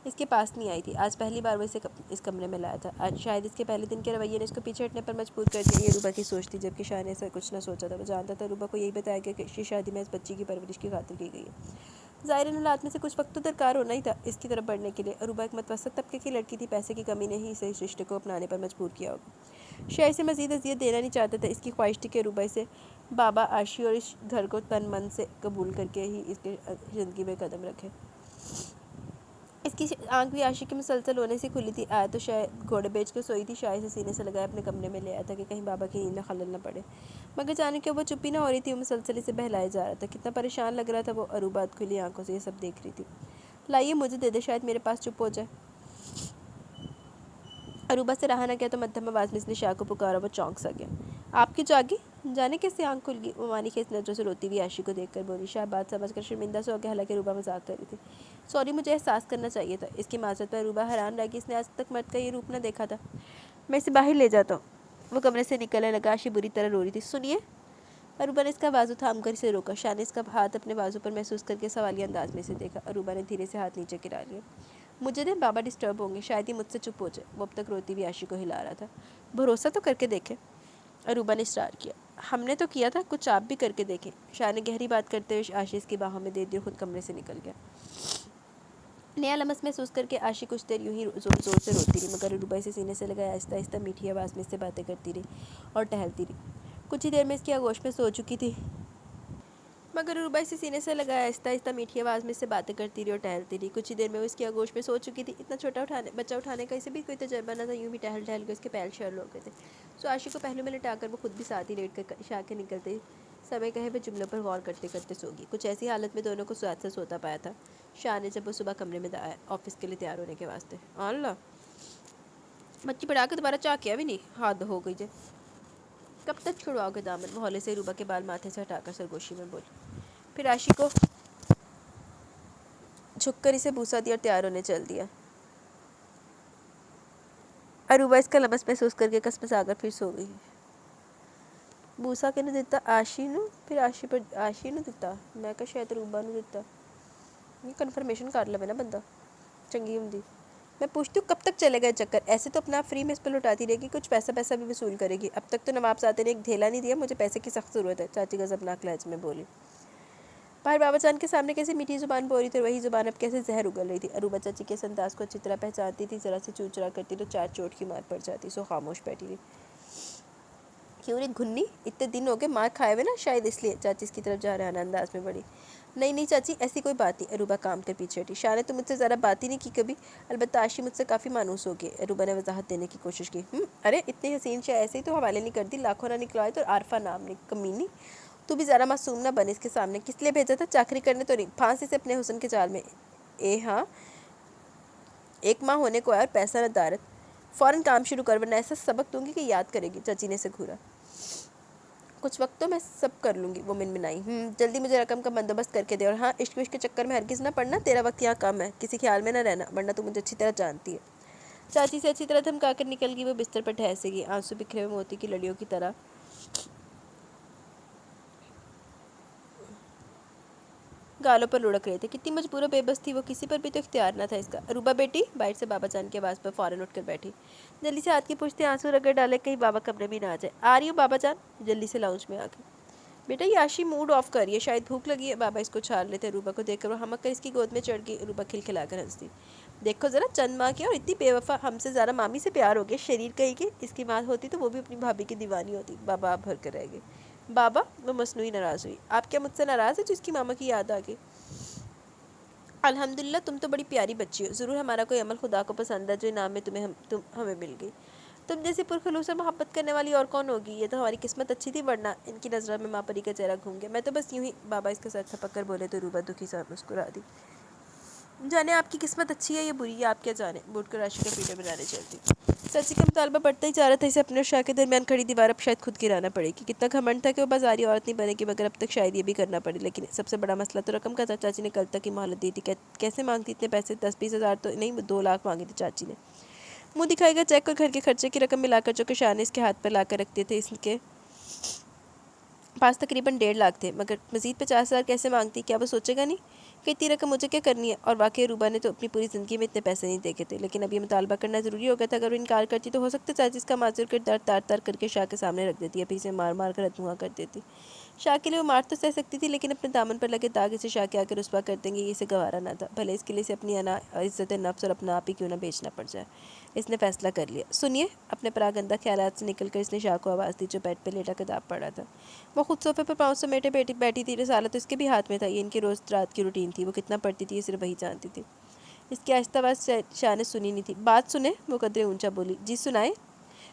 اس کے پاس نہیں آئی تھی۔ آج پہلی بار وہ اسے اس کمرے میں لایا تھا۔ آج شاید اس کے پہلے دن کے رویے نے اس کو پیچھے ہٹنے پر مجبور کر دیا۔ یہ اروبا کی سوچ تھی، جبکہ شاہ نے ایسا کچھ نہ سوچا تھا۔ وہ جانتا تھا اروبا کو یہی بتایا گیا کہ اس کی شادی میں اس بچی کی پرورش کی خاطر کی گئی ہے۔ ظاہراً حالات میں سے کچھ وقت تو درکار ہونا ہی تھا اس کی طرف بڑھنے کے لیے۔ اروبا ایک متوسط طبقے کی لڑکی تھی، پیسے کی کمی نے ہی اسے اس رشتے کو اپنانے پر مجبور کیا ہوگا۔ شاہ اسے مزید اذیت دینا نہیں چاہتا تھا۔ اس کی خواہش تھی کہ اروبا اسے بابا، عاشی اور اس گھر کو تن من سے قبول کر کے ہی اس کی زندگی میں قدم رکھے۔ اس کی آنکھ بھی عاشق کے مسلسل رونے سے کھلی تھی۔ آیا تو شاید گھوڑے بیچ کے سوئی تھی۔ شاہ اسے سینے سے لگائے اپنے کمرے میں لے آیا تھا کہ کہیں بابا کی نیند میں خلل نہ پڑے، مگر جانے کہ وہ چپی نہ ہو رہی تھی۔ وہ مسلسل اسے بہلائے جا رہا تھا۔ کتنا پریشان لگ رہا تھا وہ۔ اروبا کھلی آنکھوں سے یہ سب دیکھ رہی تھی۔ لائیے مجھے دے دے، شاید میرے پاس چپ ہو جائے۔ اروبا سے رہا نہ گیا تو مدھم آواز میں اس نے شاہ کو پکارا۔ وہ چونک سا گیا۔ آپ کی جاگی؟ جانے کیسے آنکھ کھل گئی؟ وہ مانی خیز نظروں سے روتی ہوئی عاشق کو دیکھ کر بولی۔ شاہ بات سمجھ کر شرمندہ سے ہو گیا، حالانکہ اروبا مذاق کر رہی تھی۔ سوری، مجھے احساس کرنا چاہیے تھا۔ اس کی معذرت پر اروبا حیران رہ گئی۔ اس نے آج تک مرد کا یہ روپ نہ دیکھا تھا۔ میں اسے باہر لے جاتا ہوں۔ وہ کمرے سے نکلنے لگا۔ عاشی بری طرح رو رہی تھی۔ سنیے، اروبا نے اس کا بازو تھام کر اسے روکا۔ شاہ نے اس کا ہاتھ اپنے بازو پر محسوس کر کے سوالیہ انداز میں اسے دیکھا۔ اروبا نے دھیرے سے ہاتھ نیچے گرا لیا۔ مجھے دیں، بابا ڈسٹرب ہوں گے، شاید ہی مجھ سے چپ ہو جائے۔ وہ اب تک روتی ہوئی عاشق کو ہلا رہا تھا۔ بھروسہ تو کر کے دیکھیں، اروبا نے اصرار کیا۔ ہم نے تو کیا تھا، کچھ آپ بھی کر کے دیکھیں۔ شاہ نے گہری بات کرتے ہوئے عاشق کی باہوں میں دے دی اور خود کمرے سے نکل گیا۔ نیا لمس محسوس کر کے عاشق کچھ دیر یوں ہی زور زور سے روتی رہی، مگر اروبا اسے سینے سے لگائے آہستہ آہستہ میٹھی آواز میں اس سے باتیں کرتی رہی اور ٹہلتی رہی۔ کچھ ہی دیر میں اس کی آغوش میں سو چکی تھی، مگر اروبا اسے سینے سے لگائے آہستہ آہستہ میٹھی آواز میں اس سے باتیں کرتی رہی اور ٹہلتی رہی۔ کچھ ہی دیر میں وہ اس کی آغوش میں سو چکی تھی۔ اتنا چھوٹا بچہ اٹھانے کا اسے بھی کوئی تجربہ نہ تھا، یوں بھی ٹہل ٹہل کے اس کے پیر شرل ہو گئے تھے۔ سو عاشق کو پہلو میں لٹا کر وہ خود بھی ساتھ ہی لیٹ کر شاہ کے نکلتے سمے کہے ہوئے جملوں پر غور کرتے کرتے سو گئی۔ کچھ ایسی حالت میں دونوں کو ساتھ سے سوتا پایا تھا شاہ نے جب وہ صبح کمرے میں آیا آفس کے لیے تیار ہونے کے واسطے۔ اللہ، بچی پڑھا کے دوبارہ چاہ کیا بھی نہیں، حد ہو گئی جے، کب تک چھڑواؤ گے دامن؟ وہ ہولے سے اروبا کے بال ماتھے سے ہٹا کر سرگوشی میں بولی، پھر عاشق کو جھک کر اسے بوسا دیا اور تیار ہونے چل دیا۔ اروبا اس کا لمس محسوس کر کے کسمسا کر پھر سو گئی۔ بوسا کے نے دیتا عاشی نو، پھر عاشی نو دیتا، میں کہ شاید اروبا نو دیتا۔ یہ کنفرمیشن کر لے نا بندہ، چنگی ہوندی۔ میں پوچھتی ہوں کب تک چلے گئے چکر؟ ایسے تو اپنا فری میں اس پہ لٹاتی رہے گی، کچھ پیسہ بھی وصول کرے گی۔ اب تک تو نواب زادے نے ایک ڈھیلا نہیں دیا، مجھے پیسے کی سخت ضرورت ہے، چاچی غضبناک لہجے میں بولی۔ باہر بابا جان کے سامنے کیسے میٹھی زبان بول رہی تھی اور وہی زبان اب کیسے زہر اگل رہی تھی۔ اروبا چاچی کے اس انداز کو اچھی طرح پہچانتی تھی، ذرا سے چوچرا کرتی تو چار چوٹ کی مار پڑ جاتی۔ سو خاموش بیٹھی رہی۔ کیوں رے گھنی، اتنے دن ہو گئے مار کھائے ہوئے نا، شاید اس لیے۔ چاچی اس کی طرف جارحانہ انداز میں بڑھی۔ نہیں چاچی، ایسی کوئی بات نہیں۔ اروبا کام کر پیچھے ہٹی۔ شاہ نے تو مجھ سے ذرا بات ہی نہیں کی کبھی، البتہ عاشی مجھ سے کافی مانوس ہو گئی۔ اروبا نے وضاحت دینے کی کوشش کی۔ ارے اتنی حسین شاہ ایسے ہی تو حوالے نہیں کرتی، لاکھوں نہ نکلوائے تو عارفہ نام نہیں، کمینی۔ تو بھی ذرا معصوم نہ بن اس کے سامنے۔ کس لیے بھیجا تھا؟ چاکری کرنے تو نہیں، پھانسی سے اپنے حسن کے جال میں۔ ہاں، 1 ماہ ہونے کو آیا اور پیسہ نہ دارت، فوراً کام شروع کر ورنہ ایسا سبق دوں گی کہ یاد کرے گی۔ چاچی نے اسے گھورا۔ کچھ وقت تو میں سب کر لوں گی، وہ منمنائی۔ جلدی مجھے رقم کا بندوبست کر کے دے، اور ہاں عشق وشق کے چکر میں ہرگز نہ پڑنا، تیرا وقت یہاں کم ہے، کسی خیال میں نہ رہنا، ورنہ تو مجھے اچھی طرح جانتی ہے۔ چاچی سے اچھی طرح دھمکا کر نکل گئی، وہ بستر پر ٹھہر گئی، آنسو بکھرے ہوئے موتی کی لڑیوں کی طرح گالوں پر لڑک رہے تھے۔ کتنی مجبور و بے بس تھی وہ، کسی پر بھی تو اختیار نہ تھا اس کا۔ اروبا بیٹی، باہر سے بابا جان کی آواز پر فوراً اٹھ کر بیٹھی، جلدی سے ہاتھ کی پوچھتے آنسو رگڑ ڈالے کہیں بابا کمرے میں نہ آ جائے۔ آ رہی ہوں بابا جان، جلدی سے لاؤنج میں آ گئی۔ بیٹا یہ عاشی موڈ آف کریے، شاید بھوک لگی ہے۔ بابا اس کو چھاڑ لیتے، اروبا کو دیکھ کر وہ ہمک کر اس کی گود میں چڑھ گئی۔ اروبا کھلکھلا کر ہنس دی، دیکھو ذرا چند ماں کی اور اتنی بے وفا، ہم سے زیادہ مامی سے پیار ہو گیا، شریر کہیں کی۔ اس کی ماں ہوتی تو وہ بھی اپنی بھابھی کی دیوانی ہوتی۔ بابا آپ بھر کر رہ گئے۔ بابا، وہ مصنوعی ناراض ہوئی، آپ کیا مجھ سے ناراض ہے جو اس کی ماما کی یاد آ گئی؟ الحمدللہ تم تو بڑی پیاری بچی ہو، ضرور ہمارا کوئی عمل خدا کو پسند ہے جو انعام میں ہمیں مل گئی۔ تم جیسی پرخلوص اور محبت کرنے والی اور کون ہوگی؟ یہ تو ہماری قسمت اچھی تھی، ورنہ ان کی نظروں میں ماں پری کا چہرہ گھوم گیا۔ میں تو بس یوں ہی، بابا اس کا سر تھپک کر بولے تو روبا دکھی سا مسکرا دی۔ جانے آپ کی قسمت اچھی ہے یا بری ہے، آپ کیا جانے، بوٹ کر راشی کا پیٹے بنانے چلتی۔ چاچی کا مطالبہ بڑھتا ہی جا رہا تھا، اسے اپنے اور شاہ کے درمیان کھڑی دیوار اب شاید خود گرانا پڑے گی۔ کتنا گھمنڈ تھا کہ وہ بازاری عورت نہیں بنے گی، مگر اب تک شاید یہ بھی کرنا پڑے، لیکن سب سے بڑا مسئلہ تو رقم کا تھا۔ چاچی نے کل تک کی مہلت دی تھی، کیسے مانگتی اتنے پیسے؟ 10-20 ہزار تو نہیں، 2 لاکھ مانگی تھی چاچی نے۔ منہ دکھائے گا چیک اور گھر کے خرچے کی رقم ملا کر جو کہ شاہ نے اس کے ہاتھ پر لا کر رکھتے تھے، اس کے پاس تقریباً 1.5 لاکھ تھے، مگر مزید 50 ہزار کیسے مانگتی؟ کیا وہ سوچے گا نہیں کہ اتنی رقم مجھے کیا کرنی ہے؟ اور واقعی روبا نے تو اپنی پوری زندگی میں اتنے پیسے نہیں دیکھے تھے، لیکن اب یہ مطالبہ کرنا ضروری ہو گیا تھا۔ اگر وہ انکار کرتی تو ہو سکتا چاچی اس کا معذور کردار تار تار کر کے شاہ کے سامنے رکھ دیتی، یا پھر اسے مار مار کر ادھواں کر دیتی۔ شاہ کے لیے وہ مار تو سہ سکتی تھی، لیکن اپنے دامن پر لگے داغ اسے شاہ کے آ کے رسوا کر دیں گے، یہ اسے گوارا نہ تھا، بھلے اس کے لیے اسے اپنی عزت نفس اور اپنا آپ ہی کیوں نہ بیچنا پڑ جائے۔ اس نے فیصلہ کر لیا۔ سنیے، اپنے پراگندہ خیالات سے نکل کر اس نے شاہ کو آواز دی جو بیڈ پہ لیٹا کتاب پڑھ رہا تھا۔ وہ خود صوفے پر پاؤں سمیٹے بیٹھی تھی، رسالہ تو اس کے بھی ہاتھ میں تھا، یہ ان کی روز رات کی روٹین تھی، وہ کتنا پڑھتی تھی یہ صرف وہی جانتی تھی۔ اس کی آہستہ آواز شاہ نے سنی نہیں تھی۔ بات سنیں، وہ قدرے اونچا بولی۔ جی سنائیں۔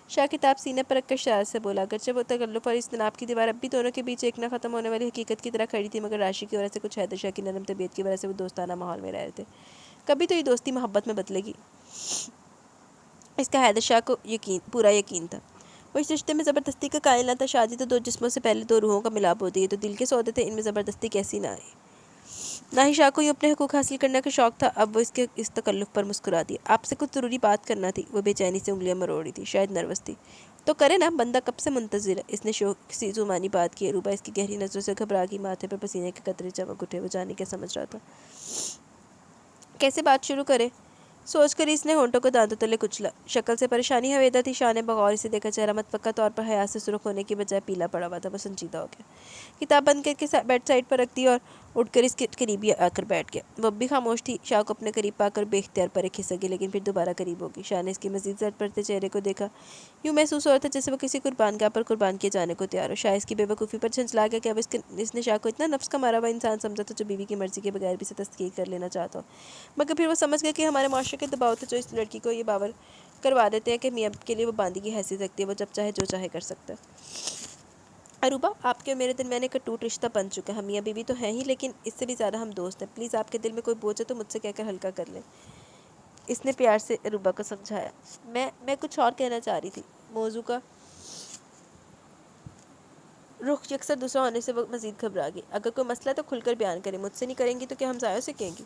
شاہ کتاب سینے پر رکھ کر شرارت سے بولا، اگرچہ وہ تکلف اور اجتناب کی دیوار اب بھی دونوں کے بیچ ایک نہ ختم ہونے والی حقیقت کی طرح کھڑی تھی، مگر راشی کی وجہ سے، کچھ حیدر شاہ کی نرم طبیعت کی وجہ سے وہ دوستانہ ماحول میں رہ رہے تھے۔ کبھی تو یہ دوستی محبت میں بدلے گی، اس کا حیدر شاہ کو پورا یقین تھا۔ وہ اس رشتے میں زبردستی کا قائل نہ تھا، شادی تو 2 جسموں سے پہلے 2 روحوں کا ملاپ ہوتی ہے، تو دل کے سودے تھے، ان میں زبردستی کیسی نہ آئی۔ نہ ہی شاہ کو یوں اپنے حقوق حاصل کرنے کا شوق تھا۔ اب وہ اس کے اس تکلف پر مسکرا دیا۔ آپ سے کچھ ضروری بات کرنا تھی، وہ بے چینی سے انگلیاں مروڑ رہی تھی، شاید نروس تھی۔ تو کرے نا، بندہ کب سے منتظر ہے، اس نے شوق سی زمانی بات کی۔ روبا اس کی گہری نظروں سے گھبرا گئی، ماتھے پر پسینے کے قطرے چمک اٹھے، وہ جانے کیا سمجھ رہا تھا۔ کیسے بات شروع کرے، سوچ کر اس نے ہونٹوں کو دانتوں تلے کچلا۔ شکل سے پریشانی حویدہ تھی، شاہ نے بغور اسے دیکھا، چہرہ متوقع طور پر حیا سے سرخ ہونے کی بجائے پیلا پڑا ہوا تھا، وہ سنجیدہ ہو گیا۔ کتاب بند کر کے بیڈ سائڈ پر رکھ دی اور اٹھ کر اس کے قریب آ کر بیٹھ گیا۔ وہ اب بھی خاموش تھی۔ شاہ کو اپنے قریب پا کر بے اختیار پر ایک کھسک گئی، لیکن پھر دوبارہ قریب ہوگی۔ شاہ نے اس کے مزید زرد پڑتے چہرے کو دیکھا، یوں محسوس ہو رہا تھا جیسے وہ کسی قربانگاہ پر قربان کیے جانے کو تیار ہو۔ شاہ اس کی بے وقوفی پر جھنجھلا گیا کہ اب اس نے شاہ کو اتنا نفس کا مارا ہوا انسان سمجھا تھا جو بیوی کی مرضی کے بغیر بھی اسے تسخیر کر لینا چاہتا ہو، مگر پھر وہ سمجھ گیا کہ ہمارے معاشرے کے دباؤ تھے جو اس لڑکی کو یہ باور کروا دیتے ہیں کہ میاں کے لیے وہ باندی کی حیثیت رکھتی ہے، وہ جب چاہے جو چاہے کر سکتا ہے۔ اروبا، آپ کے اور میرے درمیان ایک اٹوٹ رشتہ بن چکا ہے، ہم میاں بیوی تو ہیں ہی، لیکن اس سے بھی زیادہ ہم دوست ہیں، پلیز آپ کے دل میں کوئی بوجھ ہے تو مجھ سے کہہ کر ہلکا کر لیں، اس نے پیار سے اروبا کو سمجھایا۔ میں کچھ اور کہنا چاہ رہی تھی، موضوع کا رخ یکسر دوسرا ہونے سے وہ مزید گھبرا گئی۔ اگر کوئی مسئلہ تو کھل کر بیان کریں، مجھ سے نہیں کریں گی تو کیا ہم زایوں سے کہیں گی؟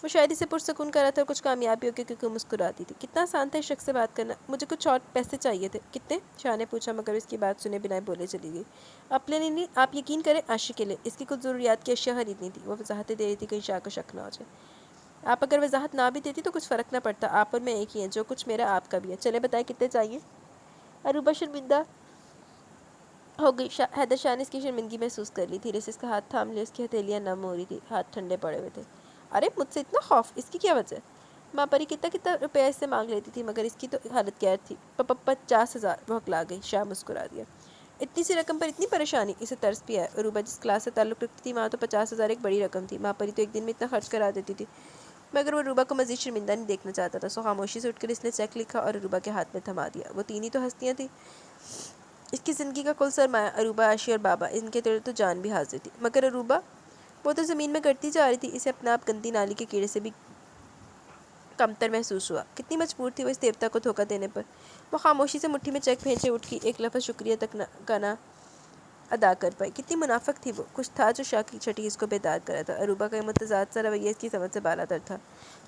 وہ شاید اسے پرسکون کر رہا تھا اور کچھ کامیابی ہو کے کیونکہ مسکراتی تھی۔ کتنا آسان تھا اس شخص سے بات کرنا۔ مجھے کچھ اور پیسے چاہیے تھے۔ کتنے؟ شاہ نے پوچھا، مگر اس کی بات سنے بنا بولے چلی گئی۔ اپنے لیے نہیں، آپ یقین کریں عاشق کے لیے، اس کی کچھ ضروریات کی اشیاء خریدنی تھی، وہ وضاحتیں دے رہی تھی کہیں شاہ کو شک نہ ہو جائے۔ آپ اگر وضاحت نہ بھی دیتی تو کچھ فرق نہ پڑتا، آپ اور میں ایک ہی ہیں، جو کچھ میرا آپ کا بھی ہے، چلے بتائیں کتنے چاہیے؟ اروبا شرمندہ ہو گئی۔ حیدر شاہ نے اس کی شرمندگی محسوس کر لی، دھیرے سے اس کا ہاتھ تھام لیا، اس کی ہتھیلیاں نم ہو رہی تھی، ہاتھ ٹھنڈے پڑے ہوئے تھے۔ ارے مجھ سے اتنا خوف، اس کی کیا وجہ؟ ماں پری کتنا روپیہ اس سے مانگ لیتی تھی، مگر اس کی تو حالت غیر تھی۔ 50 ہزار، وہ ہکلا گئی۔ شاہ مسکرا دیا۔ اتنی سی رقم پر اتنی پریشانی، اسے ترس بھی آیا۔ اروبا جس کلاس سے تعلق رکھتی تھی وہاں تو 50 ہزار ایک بڑی رقم تھی، ماں پری تو ایک دن میں اتنا خرچ کرا دیتی تھی، مگر وہ اروبا کو مزید شرمندہ نہیں دیکھنا چاہتا تھا، سو خاموشی سے اٹھ کر اس نے چیک لکھا اور اروبا کے ہاتھ میں تھما دیا۔ وہ 3 ہی تو ہستیاں تھیں اس کی زندگی کا کل سرمایہ، اروبا، عاشی اور بابا، ان کے تیرے تو جان بھی حاضر تھی، مگر اروبا، وہ تو زمین میں گڑتی جا رہی تھی، اسے اپنا آپ گندی نالی کے کیڑے سے بھی کمتر محسوس ہوا۔ کتنی مجبور تھی وہ اس دیوتا کو دھوکہ دینے پر۔ وہ خاموشی سے مٹھی میں چیک بھینچے اٹھ کی، ایک لفظ شکریہ تک کا نہ ادا کر پائی۔ کتنی منافق تھی وہ، کچھ تھا جو شاہ کی چھٹی اس کو بیدار کرا تھا۔ عروبہ کا یہ متضاد سا رویہ اس کی سمجھ سے بالاتر تھا۔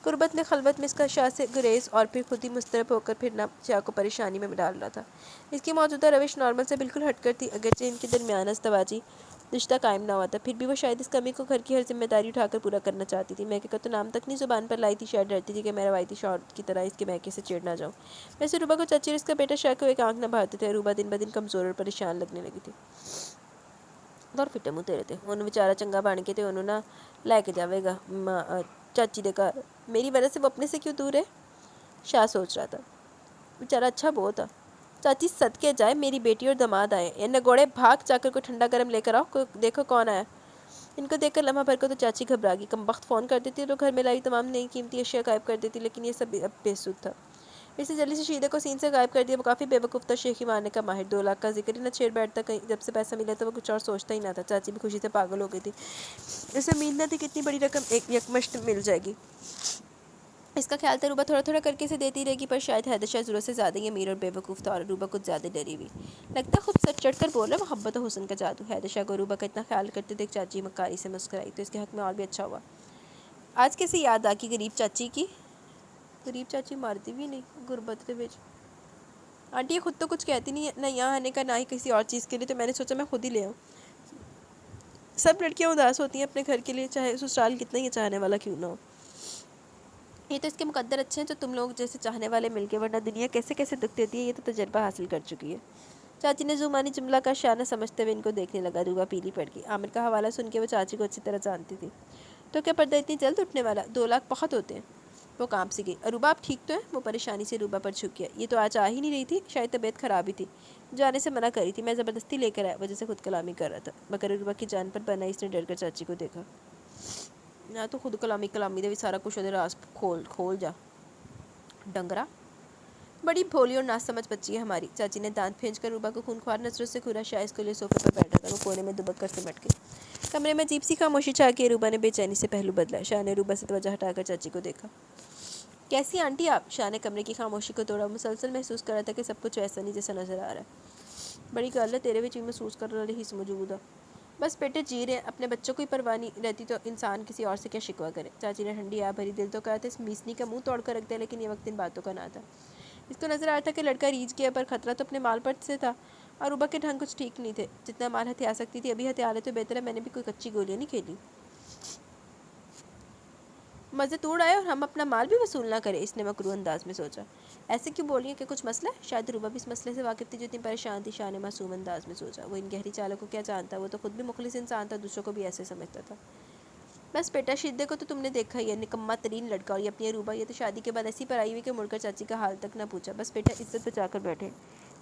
قربت میں خلوت میں اس کا شاہ سے گریز اور پھر خود ہی مضطرب ہو کر پھرنا شاہ کو پریشانی میں ڈال رہا تھا۔ اس کی موجودہ روش نارمل سے بالکل ہٹ کر تھی، اگرچہ ان کے درمیان ازدواجی رشتہ قائم نہ ہوا تھا، پھر بھی وہ شاید اس کمی کو گھر کی ہر ذمہ داری اٹھا کر پورا کرنا چاہتی تھی۔ میکے کا تو نام تک نہیں زبان پر لائی تھی، شاید ڈرتی تھی کہ میں روایتی شوہر کی طرح اس کے میکے سے چڑ نہ جاؤں۔ ویسے عروبہ کو چاچی اور اس کا بیٹا شاہ کو ایک آنکھ نہ بھاتے تھے۔ عروبہ دن بدن کمزور اور پریشان لگنے لگی تھی۔ دور فٹے منہ تیرے تھے، انہوں بیچارہ چنگا بن کے تے انہوں نہ لے کے جاوے گا چاچی دے گھر، میری وجہ سے وہ اپنے سے کیوں دور ہے؟ شاہ سوچ رہا تھا۔ بیچارہ اچھا بہت تھا۔ چاچی صدقے جائے میری بیٹی اور داماد آئے، یہ نگوڑے بھاگ جا کر کوئی ٹھنڈا گرم لے کر آؤ، دیکھو کون آیا۔ ان کو دیکھ کر لمحہ بھر کو تو چاچی گھبرا گئی، کم وقت فون کر دیتی تو گھر میں لائی تمام نئی قیمتی اشیاء غائب کر دیتی، لیکن یہ سب اب بے سود تھا۔ اس نے جلدی سے شیدے کو سین سے غائب کر دیا۔ وہ کافی بے وقوف تھا، شیخی مارنے کا ماہر، 2 لاکھ کا ذکر ہی نہ چھیڑ بیٹھتا کہیں، جب سے پیسہ ملا تو وہ کچھ اور سوچتا ہی نہ تھا۔ چاچی بھی خوشی سے پاگل ہو گئی تھی، اسے امید نہ تھی کہ اتنی بڑی رقم ایک یکمشت مل جائے گی۔ اس کا خیال تھا عروبہ تھوڑا تھوڑا کر کے اسے دیتی رہے گی، پر شاید حیدر شاہ ضرورت سے زیادہ ہی امیر اور بے وقوف تھا، اور عروبہ کچھ زیادہ ڈری ہوئی لگتا خود سچ چڑھ کر بول رہا، محبت و حسن کا جادو۔ حیدر شاہ کو عروبہ کا اتنا خیال کرتے دیکھ چاچی مکاری سے مسکرائی، تو اس کے حق میں اور بھی اچھا ہوا۔ آج کیسے یاد آ کی غریب چاچی کی؟ غریب چاچی مارتی بھی نہیں غربت دے وچ۔ آنٹی یہ خود تو کچھ کہتی نہیں ہے، نہ یہاں آنے کا نہ ہی کسی اور چیز کے لیے، تو میں نے سوچا میں خود ہی لے آؤں۔ سب لڑکیاں اداس ہوتی ہیں اپنے گھر کے لیے، چاہے سسرال کتنا ہی چاہنے والا کیوں نہ ہو۔ یہ تو اس کے مقدر اچھے ہیں جو تم لوگ جیسے چاہنے والے مل کے، ورنہ دنیا کیسے کیسے دکھ دیتی ہے، یہ تو تجربہ حاصل کر چکی ہے۔ چاچی نے زمانی جملہ کا شانہ سمجھتے ہوئے ان کو دیکھنے لگا۔ عروبہ پیلی پڑ گئی۔ عامر کا حوالہ سن کے وہ چاچی کو اچھی طرح جانتی تھی۔ تو کیا پردہ اتنی جلد اٹھنے والا؟ 2 لاکھ بہت ہوتے ہیں۔ وہ کانپ سی گئی۔ عروبہ آپ ٹھیک تو ہیں؟ وہ پریشانی سے عروبہ پر جھک گیا۔ یہ تو آج آ ہی نہیں رہی تھی، شاید طبیعت خراب ہی تھی، جانے سے منع کری تھی، میں زبردستی لے کر آیا، وجہ سے خود کلامی کر رہا تھا۔ مگر عروبہ کی جان پر بنا اس نے ڈر کر چاچی کو دیکھا۔ نہ تو خود کلامی دے بھی سارا کچھ ادھر راز کھول جا ڈنگرا۔ بڑی بھولی اور ناسمجھ بچی ہے ہماری۔ چاچی نے دانت پھینچ کر عروبہ کو خونخوار نظروں سے گھورا۔ شاہ اس کے لیے صوفے پر بیٹھا تھا، وہ کونے میں دبک کر سمٹ گئی۔ کمرے میں عجیب سی خاموشی چھا کے عروبہ نے بے چینی سے پہلو بدلا۔ شاہ نے عروبہ سے توجہ ہٹا کر چاچی کو دیکھا۔ کیسی آنٹی آپ؟ شاہ نے کمرے کی خاموشی کو توڑا، مسلسل محسوس کر رہا تھا کہ سب کچھ ویسا نہیں جیسا نظر آ رہا ہے۔ بڑی گل ہے، تیرے بھی محسوس کر رہی ہی موجود ہے۔ بس بیٹے جی رہے ہیں، اپنے بچوں کو ہی پرواہ نہیں رہتی تو انسان کسی اور سے کیا شکوہ کرے۔ چاچی نے ٹھنڈی آہ بھری، دل تو کہا تھا اس میسنی کا منہ توڑ کر رکھ دے، لیکن یہ وقت ان باتوں کا نہ تھا۔ اس کو نظر آ رہا تھا کہ لڑکا ریجھ گیا، پر خطرہ تو اپنے مال پر سے تھا۔ عروبہ کے ڈھنگ کچھ ٹھیک نہیں تھے، جتنا مال ہتھیا سکتی تھی ابھی ہتھیا لے تو بہتر ہے، میں نے بھی کوئی کچی گولیاں نہیں کھیلی۔ مزے توڑ آئے اور ہم اپنا مال بھی وصول نہ کریں، اس نے مکروہ انداز میں سوچا۔ ایسے کیوں بول رہی ہیں کہ کچھ مسئلہ ہے؟ شاید عروبہ بھی اس مسئلے سے واقف تھی جو اتنی پریشان تھی۔ شاہ نے معصوم انداز میں سوچا، وہ ان گہری چالوں کو کیا جانتا، وہ تو خود بھی مخلص انسان تھا، دوسروں کو بھی ایسے سمجھتا تھا۔ بس بیٹا شیدے کو تو تم نے دیکھا ہی ہے، نکما ترین لڑکا، اور یہ اپنی عروبہ یہ تو شادی کے بعد ایسی پر آئی ہوئی کہ مڑ کر چاچی کا حال تک نہ پوچھا۔ بس بیٹا عزت بچا کر بیٹھے۔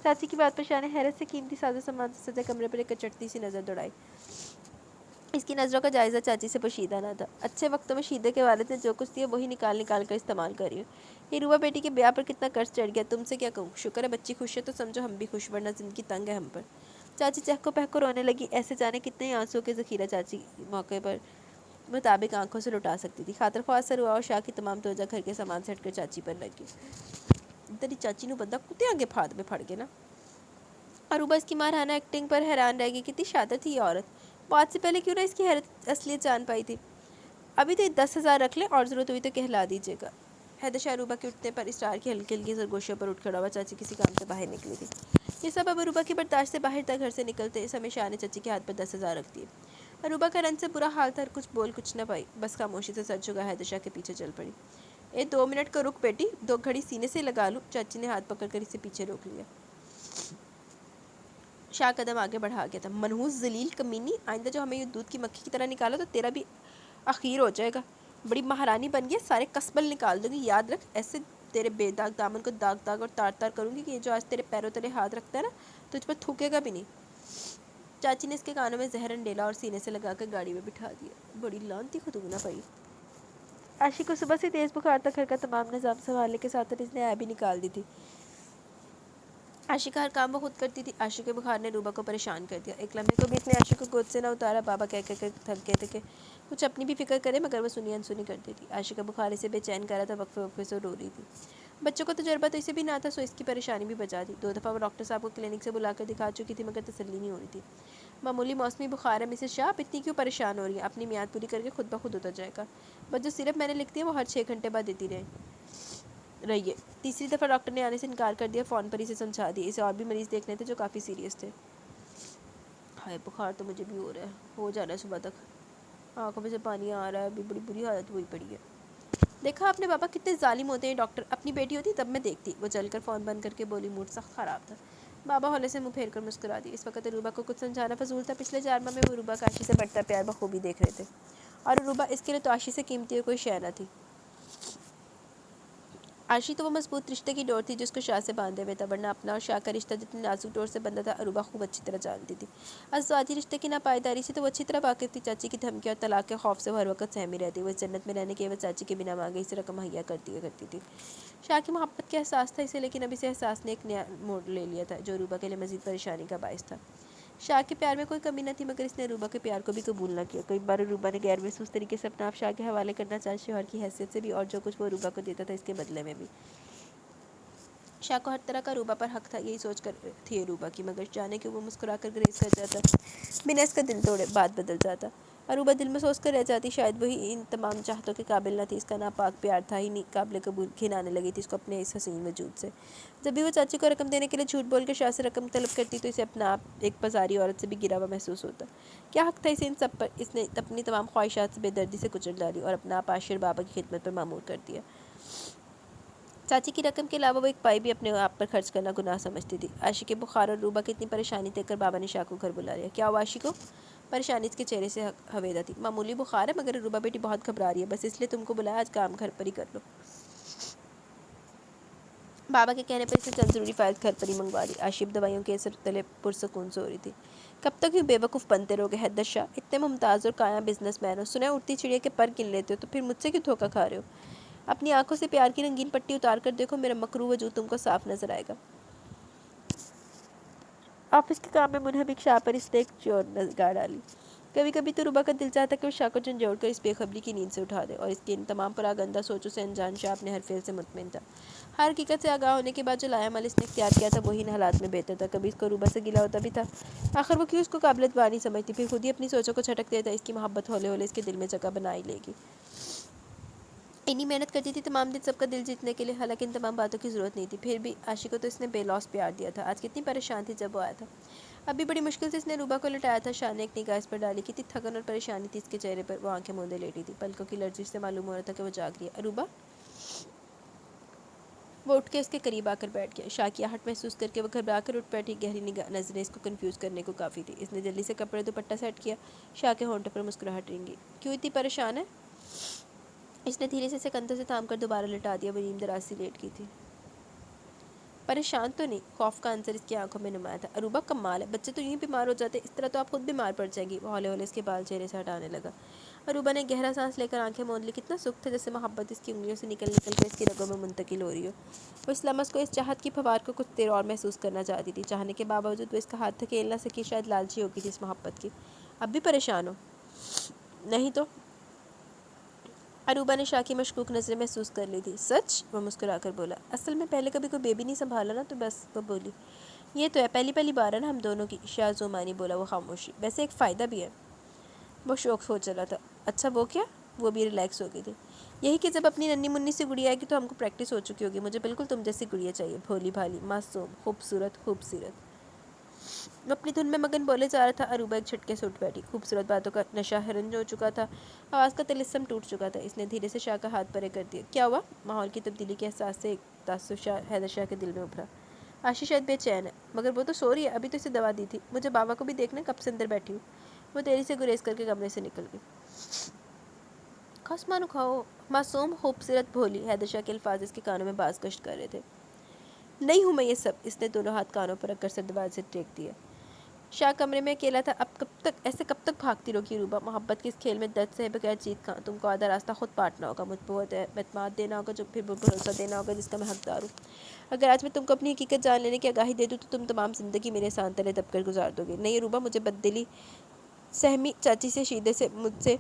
چاچی کی بات پر شاہ نے حیرت سے قیمتی ساز و سامان سے سجے کمرے پر ایک چٹتی سی نظر دوڑائی۔ اس کی نظروں کا جائزہ چاچی سے پوشیدہ نہ تھا۔ اچھے وقتوں میں شیدے کے والد نے جو کچھ دیا وہی نکال کر استعمال کری ہو۔ یہ عروبہ بیٹی کے بیاہ پر کتنا قرض چڑھ گیا، تم سے کیا کہوں۔ شکر ہے بچی خوش ہے تو سمجھو ہم بھی خوش، ورنہ زندگی تنگ ہے ہم پر۔ چاچی چہکو پہکو رونے لگی، ایسے جانے کتنے ہی آنسوؤں کے ذخیرہ چاچی موقع پر مطابق آنکھوں سے لٹا سکتی تھی۔ خاطر خواہ اثر ہوا اور شاہ کی تمام توجہ گھر کے سامان سے ہٹ کر چاچی پر لگ گئی۔ تیری چاچی نو بندہ کتے آگے پھاد میں پھڑ گیا نا۔ عروبہ اس کی ماہرانہ ایکٹنگ پر حیران رہ گئی، کتنی شاطر تھی یہ عورت، بات سے پہلے کیوں نہ اس کی اصلیت جان پائی تھی۔ ابھی تو 10,000 رکھ لیں، اور ضرورت ہوئی تو کہلا دیجیے گا۔ حیدر شاہ عروبہ کے اٹھنے پر اسرار کی ہلکی ہلکی سرگوشیوں پر اٹھ کھڑا ہوا۔ چاچی کسی کام سے باہر نکلی تھی۔ یہ سب اب عروبہ کی برداشت سے باہر تھا۔ گھر سے نکلتے اس ہمیں شاہ نے چاچی کے ہاتھ پر 10,000 رکھ دیے۔ عروبہ کا رنج سے برا حال تھا، کچھ نہ پائی، بس خاموشی سے سر جھکا حیدر شاہ کے پیچھے چل پڑی۔ 2 منٹ کو رک بیٹی، 2 گھڑی سینے سے لگا لوں۔ چاچی نے ہاتھ پکڑ کر اسے پیچھے روک لیا۔ شاہ قدم آگے بڑھا گیا تھا۔ منحوس ذلیل کمینی، آئندہ جو ہمیں دودھ کی مکھی کی طرح نکالا تو تیرا بھی اخیر ہو جائے گا۔ بڑی مہارانی بن گئی، سارے قصبل نکال دوں گی، یاد رکھ، ایسے تیرے بے داغ دامن کو داغ اور تار کروں گی کہ یہ جو آج تیرے پیروں تلے ہاتھ رکھتا ہے نا، تجھ پر تھوکے گا بھی نہیں۔ چاچی نے اس کے کانوں میں زہرن ڈیلا اور سینے سے لگا کر گاڑی میں بٹھا دیا۔ بڑی لانتی خطوبہ پئی۔ عاشق کو صبح سے تیز بخار تک گھر کا تمام نظام سنبھالنے کے ساتھ اس نے بھی نکال دی تھی۔ عاشق کا ہر کام وہ خود کرتی تھی۔ عاشق کے بخار نے عروبہ کو پریشان کر دیا۔ ایک لمحے کو بھی اس نے عاشق کو گود سے نہ اتارا۔ بابا کہہ کر تھک گئے تھے کہ کچھ اپنی بھی فکر کرے، مگر وہ سنی انسنی کرتی تھی۔ عاشق کا بخار اسے بے چین کر رہا تھا، وقفے سے رو رہی تھی۔ بچوں کو تجربہ تو اسے بھی نہ تھا، سو اس کی پریشانی بھی بچا دی۔ 2 دفعہ وہ ڈاکٹر صاحب کو کلینک سے بلا کر دکھا چکی تھی، مگر تسلی نہیں ہو رہی تھی۔ معمولی موسمی بخار ہے مسز شاہ، آپ اتنی کیوں پریشان ہو رہی ہیں؟ اپنی میعاد پوری کر کے خود بخود اتر جائے گا، بس جو صرف میں نے لکھ دیا وہ ہر 6 گھنٹے بعد دیتی رہیے۔ تیسری دفعہ ڈاکٹر نے آنے سے انکار کر دیا، فون پر اسے سمجھا دیا، اسے اور بھی مریض دیکھنے تھے جو کافی سیریس تھے۔ ہائے بخار تو مجھے بھی ہو رہا ہے، ہو جانا ہے صبح تک، آنکھوں میں سے پانی آ رہا ہے، ابھی بڑی بری حالت ہوئی پڑی ہے۔ دیکھا آپ نے بابا کتنے ظالم ہوتے ہیں ڈاکٹر، اپنی بیٹی ہوتی تب میں دیکھتی۔ وہ چل کر فون بند کر کے بولی، موڈ سخت خراب تھا۔ بابا ہولے سے منہ پھیر کر مسکرا دی۔ اس وقت عروبہ کو کچھ سمجھانا فضول تھا، پچھلے 4 ماہ میں وہ عروبہ کا عاشی سے بڑھتا پیار بخوبی دیکھ رہے تھے، اور عروبہ اس کے لیے تو عاشی سے قیمتی کوئی شے نہ تھی۔ عاشی تو وہ مضبوط رشتے کی ڈور تھی جس کو شاہ سے باندھے ہوئے تھا، ورنہ اپنا اور شاہ کا رشتہ جتنی نازک ڈور سے بندھا تھا عروبہ خوب اچھی طرح جانتی تھی۔ ازدواجی رشتے کی ناپائیداری سے تو وہ اچھی طرح واقف تھی، چاچی کی دھمکی اور طلاق کے خوف سے وہ ہر وقت سہمی رہتی، وہ اس جنت میں رہنے کے عوض چاچی کے بنا مانگے اسے رقم مہیا کرتی تھی۔ شاہ کی محبت کا احساس تھا اسے، لیکن اب اسے احساس نے ایک نیا موڑ لے لیا تھا جو عروبہ کے لیے مزید پریشانی کا باعث تھا۔ شاہ کے پیار میں کوئی کمی نہ تھی، مگر اس نے عروبہ کے پیار کو بھی قبول نہ کیا۔ کئی بار عروبہ نے غیر محسوس طریقے سے اپنا آپ شاہ کے حوالے کرنا چاہا، شوہر کی حیثیت سے بھی، اور جو کچھ وہ عروبہ کو دیتا تھا اس کے بدلے میں بھی۔ شاہ کو ہر طرح کا عروبہ پر حق تھا، یہی سوچ کر تھی عروبہ کی، مگر جانے کہ وہ مسکرا کر گریز کر جاتا، بنا اس کا دل توڑے بات بدل جاتا۔ عروبہ دل میں سوچ کر رہ جاتی، شاید وہی ان تمام چاہتوں کے قابل نہ تھی، اس کا ناپاک پیار تھا ہی نہیں قابل قبول، گھن آنے لگی تھی اس کو اپنے اس حسین وجود سے۔ جب بھی وہ چاچی کو رقم دینے کے لیے جھوٹ بول کر شاہ سے رقم طلب کرتی تو اسے اپنا آپ ایک بازاری عورت سے بھی گرا ہوا محسوس ہوتا۔ کیا حق تھا اسے ان سب پر؟ اس نے اپنی تمام خواہشات سے بے دردی سے کچل ڈالی اور اپنا آپ عاشر بابا کی خدمت پر مامور کر دیا۔ چاچی کی رقم کے علاوہ وہ ایک پائی بھی اپنے آپ پر خرچ کرنا گناہ سمجھتی تھی۔ عاشی کے بخار اور عروبہ کی اتنی پریشانی دیکھ کر بابا نے شاہ کو گھر بلا لیا۔ کیا ہوا عاشی کو؟ پریشانی اس کے چہرے سے ہویدا تھی۔ معمولی بخار ہے، مگر عروبہ بیٹی بہت گھبرا رہی ہے، بس اس لیے تم کو بلایا، آج کام گھر پر ہی کر لو۔ بابا کے کہنے پر اس نے چند ضروری فائل گھر پر ہی منگوا لی۔ عاشی اب دوائیوں کے اثر تلے پرسکون سو رہی تھی۔ کب تک یوں بے وقوف بنتے رہو گے حیدر شاہ؟ اتنے ممتاز اور قائم بزنس مین ہو، سنا ہے اڑتی چڑیا کے پر گن لیتے ہو، تو پھر مجھ سے کیوں دھوکہ کھا رہے ہو؟ اپنی آنکھوں سے پیار کی رنگین پٹی اتار کر دیکھو، میرا مکروہ وجود تم کو صاف نظر آئے گا۔ آفس کے کام میں منہمک شاہ پر اس نے ایک چور نگاہ ڈالی۔ کبھی کبھی تو عروبہ کا دل چاہتا کہ وہ شاہ کو جھنجھوڑ کر اس بے خبری کی نیند سے اٹھا دے، اور اس کے ان تمام پراگندہ سوچوں سے انجان شاہ اپنے ہر فعل سے مطمئن تھا۔ ہر حقیقت سے آگاہ ہونے کے بعد جو لایا عمل اس نے اختیار کیا تھا وہی ان حالات میں بہتر تھا۔ کبھی اس کو عروبہ سے گلہ ہوتا بھی تھا، آخر وہ کیوں اس کو قابل اعتبار نہیں سمجھتی، پھر خود ہی اپنی سوچوں کو جھٹک دیتا، اس کی محبت ہولے ہولے اس کے دل میں جگہ بنا ہی لے گی۔ اتنی محنت کرتی تھی تمام دن سب کا دل جیتنے کے لیے، حالانکہ ان تمام باتوں کی ضرورت نہیں تھی، پھر بھی عاشی کو تو اس نے بے لوث پیار دیا تھا۔ آج کتنی پریشان تھی جب وہ آیا تھا، اب بھی بڑی مشکل سے اس نے عروبہ کو لٹایا تھا۔ شاہ نے ایک نگاہ اس پر ڈالی، کتنی تھکن اور پریشانی تھی اس کے چہرے پر، وہ آنکھیں موندے لیٹی تھی، پلکوں کی لرزش سے معلوم ہو رہا تھا کہ وہ جاگ رہی ہے۔ عروبہ؟ وہ اٹھ کے اس کے قریب آ کر بیٹھ گیا۔ شاہ کی آہٹ محسوس کر کے وہ گھبرا کر اٹھ بیٹھی، گہری نظریں اس کو کنفیوز کرنے کو کافی تھی۔ اس نے جلدی سے کپڑے دوپٹہ سیٹ کیا، شاہ کے ہونٹوں پر مسکراہٹ رنگی۔ کیوں اتنی پریشان ہے؟ اس نے دھیرے سے اسے کندھوں سے تھام کر دوبارہ لٹا دیا، وہ نیم دراز سی لیٹ گئی تھی۔ پریشان تو نہیں، خوف کا عنصر اس کی آنکھوں میں نمایاں تھا۔ عروبہ کمال ہے، بچے تو یوں ہی بیمار ہو جاتے، اس طرح تو آپ خود بیمار پڑ جائیں گی۔ وہ ہولے ہولے اس کے بال چہرے سے ہٹانے لگا۔ عروبہ نے گہرا سانس لے کر آنکھیں موند لی، کتنا سکھ تھا، جیسے محبت اس کی انگلیوں سے نکل نکل کر اس کی رگوں میں منتقل ہو رہی ہو۔ وہ اس لمس کو، اس چاہت کی پھوار کو کچھ دیر اور محسوس کرنا چاہتی تھی، چاہنے کے باوجود وہ اس کا ہاتھ دھکیل نہ سکی، شاید لالچی ہو گئی تھی اس محبت کی۔ اب بھی پریشان ہو؟ نہیں تو۔ عروبہ نے شاہ کی مشکوک نظریں محسوس کر لی تھی۔ سچ؟ وہ مسکرا کر بولا۔ اصل میں پہلے کبھی کوئی بیبی نہیں سنبھالا نا، تو بس۔ وہ بولی۔ یہ تو ہے، پہلی بار ہے نا ہم دونوں کی۔ شاہ زومانی بولا، وہ خاموشی۔ ویسے ایک فائدہ بھی ہے۔ وہ شوق ہو چلا تھا۔ اچھا وہ کیا؟ وہ بھی ریلیکس ہو گئی تھی۔ یہی کہ جب اپنی ننھی منی سی گڑیا آئے گی تو ہم کو پریکٹس ہو چکی ہوگی، مجھے بالکل تم جیسی گڑیا چاہیے، بھولی بھالی، معصوم، خوبصورت خوبصورت۔ وہ اپنی دھن میں مگن بولے جا رہا تھا، عروبہ ایک جھٹکے سے اٹھ بیٹھی۔ خوبصورت باتوں کا نشہ ہرنج ہو چکا تھا، آواز کا طلسم ٹوٹ چکا تھا۔ اس نے دھیرے سے شاہ کا ہاتھ پرے کر دیا۔ کیا ہوا؟ ماحول کی تبدیلی کے احساس سے ایک تاثر حیدر شاہ کے دل میں ابھرا۔ عاشی شاید بے چین ہے، مگر وہ تو سو رہی ہے، ابھی تو اسے دوا دی تھی، مجھے بابا کو بھی دیکھنا کب سے اندر بیٹھی ہوں۔ وہ تیزی سے گریز کر کے کمرے سے نکل گئی۔ خسمانو کھاؤ، معصوم، خوبصورت، بھولی، حیدر شاہ کے الفاظ اس کے کانوں میں باز گشت کر رہے تھے۔ نہیں ہوں میں یہ سب۔ اس نے دونوں ہاتھ کانوں پر رکھ کر سر دروازے سے ٹیک دیا۔ شاہ کمرے میں اکیلا تھا۔ اب کب تک بھاگتی رہوگی عروبہ؟ محبت کے اس کھیل میں درد سے بغیر جیت کہاں؟ تم کو آدھا راستہ خود پاٹنا ہوگا، مجھ پر اعتماد دینا ہوگا، جو پھر بھروسہ دینا ہوگا جس کا میں حقدار ہوں۔ اگر آج میں تم کو اپنی حقیقت جان لینے کی آگاہی دے دوں تو تم تمام زندگی میرے سان تلے دب کر گزار دو گے۔ نہیں عروبہ، مجھے بددلی سہمی چاچی سے، شیدے سے، مجھ سے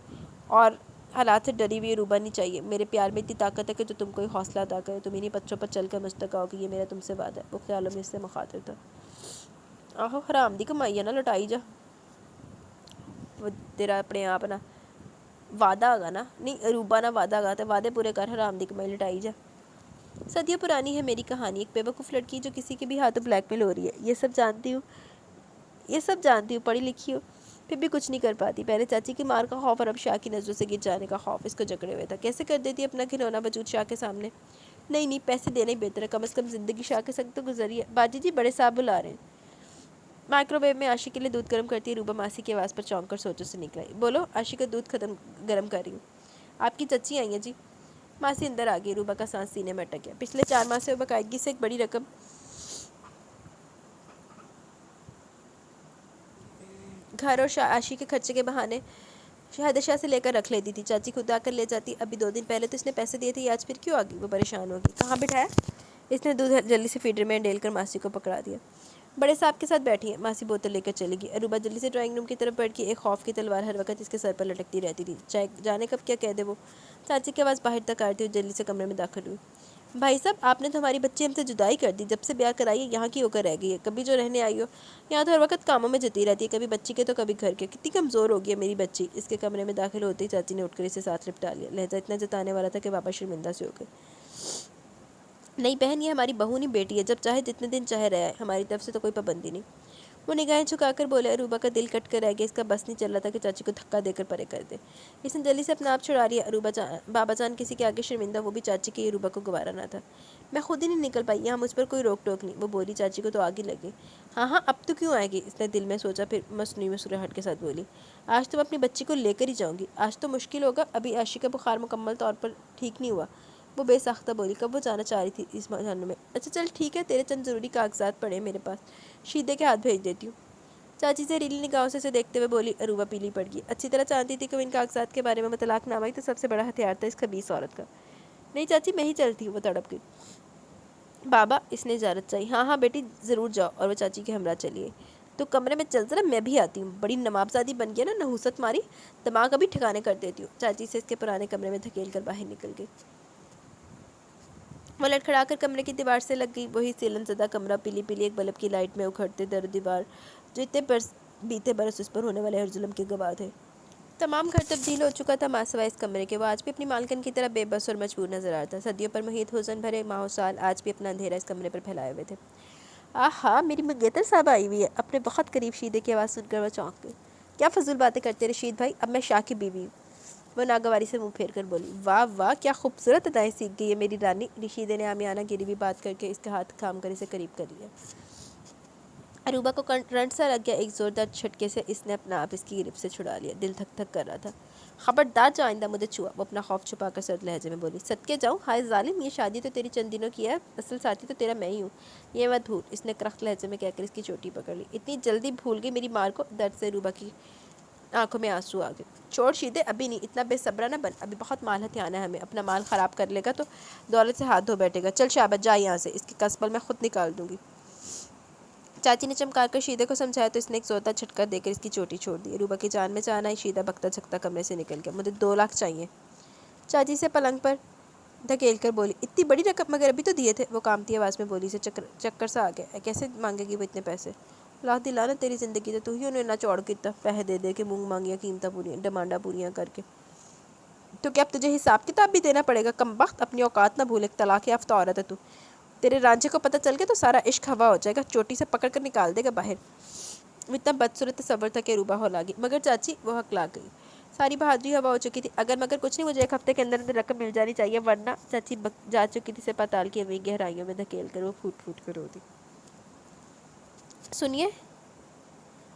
اور حالات سے ڈری ہوئی عروبہ نہیں چاہیے۔ میرے پیار میں اتنی طاقت ہے کہ جو تم کو حوصلہ عطا کرے، تم انہی پتھروں پر چل کر مجھ تک آؤ گی، یہ میرا تم سے وعدہ ہے۔ وہ خیالوں میں اس سے مخاطب تھا۔ آہو حرام دی کمائی ہے نا، لٹائی جا۔ وہ تیرا اپنے آپ نا وعدہ آگا نا، نہیں عروبہ نا وعدہ آگا تو وعدے پورے کر، حرام دی کمائی لٹائی جا۔ صدیوں پرانی ہے میری کہانی، ایک بیوقوف لڑکی جو کسی کے بھی ہاتھوں بلیک میل ہو رہی ہے، یہ سب جانتی ہوں، پڑھی لکھی ہوں، پھر بھی کچھ نہیں کر پاتی۔ پہلے چاچی کی مار کا خوف اور اب شاہ کی نظروں سے گر جانے کا خوف اس کو جکڑے ہوئے تھا۔ کیسے کر دیتی اپنا گھنونا وجود شاہ کے سامنے؟ نہیں پیسے دینا ہی بہتر ہے، کم از کم زندگی شاہ کے سنگ تو گزری ہے۔ باجی جی بڑے صاحب بلا رہے ہیں۔ مائکرو ویو میں عاشق کے لیے دودھ گرم کرتی ہے روبہ ماسی کی آواز پر چونک کر سوچوں سے نکل آئی۔ بولو، عاشق کا دودھ گرم کر رہی ہوں۔ آپ کی چچی آئی ہیں جی۔ ماسی اندر آ گئی۔ روبہ کا سانس سینے میں اٹک گیا۔ پچھلے 4 ماہ سے وہ باقاعدگی سے ایک بڑی رقم گھر اور عاشق کے خرچے کے بہانے شہدشاہ سے لے کر رکھ لیتی تھی۔ چاچی خود آ کر لے جاتی۔ ابھی 2 دن پہلے تو اس نے پیسے دیے تھے، آج پھر کیوں آ گئی؟ وہ پریشان ہوگی۔ کہاں بٹھایا؟ اس نے دودھ جلدی سے فیڈر میں ڈیل کر ماسی کو پکڑا دیا۔ بڑے صاحب کے ساتھ بیٹھی ہیں۔ ماسی بوتل لے کر چلی گئی۔ روبہ جلدی سے ڈرائنگ روم کی طرف بڑھ گئی۔ ایک خوف کی تلوار ہر وقت اس کے سر پر لٹکتی رہتی تھی، چاہے جانے کب کیا کہہ دے وہ۔ چاچی کی آواز باہر تک آتی ہوئی جلدی سے کمرے میں داخل ہوئی۔ بھائی صاحب، آپ نے تو ہماری بچی ہم سے جدائی کر دی، جب سے بیاہ کرائی ہے یہاں کی ہو کر رہ گئی ہے، کبھی جو رہنے آئی ہو یہاں تو ہر وقت کاموں میں جتی رہتی ہے، کبھی بچی کے تو کبھی گھر کے۔ کتنی کمزور ہو گئی ہے میری بچی۔ اس کے کمرے میں داخل ہوتے ہی چاچی نے اٹھ کر اسے ساتھ لپٹا لیا۔ لہجہ اتنا جتانے والا تھا کہ بابا شرمندہ سے ہو گئے۔ نہیں بہن، یہ ہماری بہو نہیں بیٹی ہے، جب چاہے جتنے دن چاہے رہے، ہماری طرف سے تو کوئی پابندی نہیں۔ وہ نگاہیں جھکا کر بولے۔ روبہ کا دل کٹ کر رہ گیا، اس کا بس نہیں چل رہا تھا کہ چاچی کو دھکا دے کر پرے کر دے۔ اس نے جلدی سے اپنا آپ چھڑا لیا۔ بابا جان کسی کے آگے شرمندہ، وہ بھی چاچی کے، یہ روبہ کو گوارا نہ تھا۔ میں خود ہی نہیں نکل پائی، یہاں مجھ پر کوئی روک ٹوک نہیں، وہ بولی۔ چاچی کو تو آگ ہی لگی۔ ہاں اب تو کیوں آئے گی؟ اس نے دل میں سوچا، پھر مصنوعی مسکراہٹ کے ساتھ بولی۔ آج تو میں اپنی بچی کو لے کر ہی جاؤں گی، آج تو مشکل ہوگا، ابھی عاشق کا بخار مکمل طور پر ٹھیک نہیں ہوا۔ وہ بے ساختہ بولی۔ کب وہ جانا چاہ رہی تھی اس جاننے میں؟ اچھا چل ٹھیک ہے، تیرے چند ضروری کاغذات پڑے ہیں میرے پاس، شیدے کے ہاتھ بھیج دیتی ہوں۔ چاچی سے ریلی نگاہوں سے اسے دیکھتے ہوئے بولی۔ روبہ پیلی پڑ گئی، اچھی طرح جانتی تھی کہ وہ ان کاغذات کے بارے میں طلاق نامہ ہی تو سب سے بڑا ہتھیار تھا اس خبیث عورت کا۔ نہیں چاچی، میں ہی چلتی ہوں، وہ تڑپ گئی۔ بابا، اس نے اجازت چاہی۔ ہاں بیٹی ضرور جاؤ، اور وہ چاچی کے ہمراہ چلی گئی۔ تو کمرے میں چل ذرا، میں بھی آتی ہوں، بڑی نوابزادی بن گیا نا، نحوست ماری، دماغ ابھی ٹھکانے کر دیتی ہوں۔ چاچی سے اس کے پرانے کمرے میں دھکیل کر باہر نکل گئی۔ وہ لڑکھڑا کر کمرے کی دیوار سے لگ گئی، وہی سیلن زدہ کمرہ، پیلی پیلی ایک بلب کی لائٹ میں اکھڑتے در دیوار، جو اتنے بیتے برس اس پر ہونے والے ہر ظلم کے گواہ تھے۔ تمام گھر تبدیل ہو چکا تھا ماں سوائے اس کمرے کے۔ وہ آج بھی اپنی مالکن کی طرح بے بس اور مجبور نظر آتا۔ صدیوں پر محیط حزن بھرے ماہ و سال آج بھی اپنا اندھیرا اس کمرے پر پھیلائے ہوئے تھے۔ آہا، میری منگیتر صاحب آئی ہوئی ہے۔ اپنے بہت قریب شیدے کی آواز سن کر وہ چونک گئی۔ کیا فضول باتیں کرتے رشید بھائی، اب میں شاہ کی بیوی ہوں، وہ ناگواری سے منہ پھیر کر بولی۔ واہ کیا خوبصورت ادائیں سیکھ گئی ہے میری رانی۔ رشیدے نے عامیانہ گری ہوئی بات کر کے اس کے ہاتھ تھام کر اسے قریب کر لیا۔ روبہ کو کرنٹ سا لگ گیا، ایک زوردار جھٹکے سے اس نے اپنا آپ اس کی گرفت سے چھڑا لیا۔ دل دھک دھک کر رہا تھا۔ خبردار جو آئندہ مجھے چھوا، وہ اپنا خوف چھپا کر سرد لہجے میں بولی۔ صدقے جاؤں، ہائے ظالم، یہ شادی تو تیری چند دنوں کی ہے، اصل ساتھی تو تیرا میں ہی ہوں، یہ مت بھول، اس نے کرخت لہجے میں کہہ کر اس کی چوٹی پکڑ لی۔ اتنی جلدی بھول گئی میری مار کو؟ درد سے روبہ کی آنکھوں میں آنسو آ گئے۔ چھوڑ شیدے، ابھی نہیں، اتنا بے صبرا نہ بن، ابھی بہت مال ہتھیانا ہے ہمیں، اپنا مال خراب کر لے گا تو دولت سے ہاتھ دھو بیٹھے گا۔ چل شابت، جا یہاں سے، اس کی قسمل میں خود نکال دوں گی۔ چاچی نے چمکار کر شیدے کو سمجھایا تو اس نے ایک زوردار جھٹکا دے کر اس کی چوٹی چھوڑ دی۔ روبہ کی جان میں جان آئی، شیدہ بکتا جھکتا کمرے سے نکل گیا۔ مجھے 2 لاکھ چاہیے، چاچی سے پلنگ پر دھکیل کر بولی۔ اتنی بڑی رقم مگر ابھی تو دیے تھے، وہ کامتی آواز میں بولی۔ سے چکر سا آ گیا، کیسے مانگے گی وہ اتنے پیسے؟ لاکھ دلانا تیری زندگی تو ہی انہیں نہ چوڑ کتا، پیسے دے دے کے مونگ مانگیاں قیمتیں پوریاں ڈیمانڈاں پوریاں کر کے۔ تو کیا اب تجھے حساب کتاب بھی دینا پڑے گا؟ کم بخت، اپنی اوقات نہ بھولے، طلاق یافتہ عورت ہے تو۔ تیرے رانجھے کو پتہ چل گیا تو سارا عشق ہوا ہو جائے گا، چوٹی سے پکڑ کر نکال دے گا باہر۔ وہ اتنا بدصورت تصور تھا کہ روبہ ہولا گئی۔ مگر چاچی، وہ ہکلا گئی۔ ساری بہادری ہوا ہو چکی تھی۔ اگر مگر کچھ نہیں، مجھے 1 ہفتے کے اندر اندر رقم مل جانی چاہیے، ورنہ چاچی جا چکی تھی اسے پتال کی ہوئی گہرائیوں میں دھکیل کر، وہ پھوٹ پھوٹ کر رو دی۔ سنیے،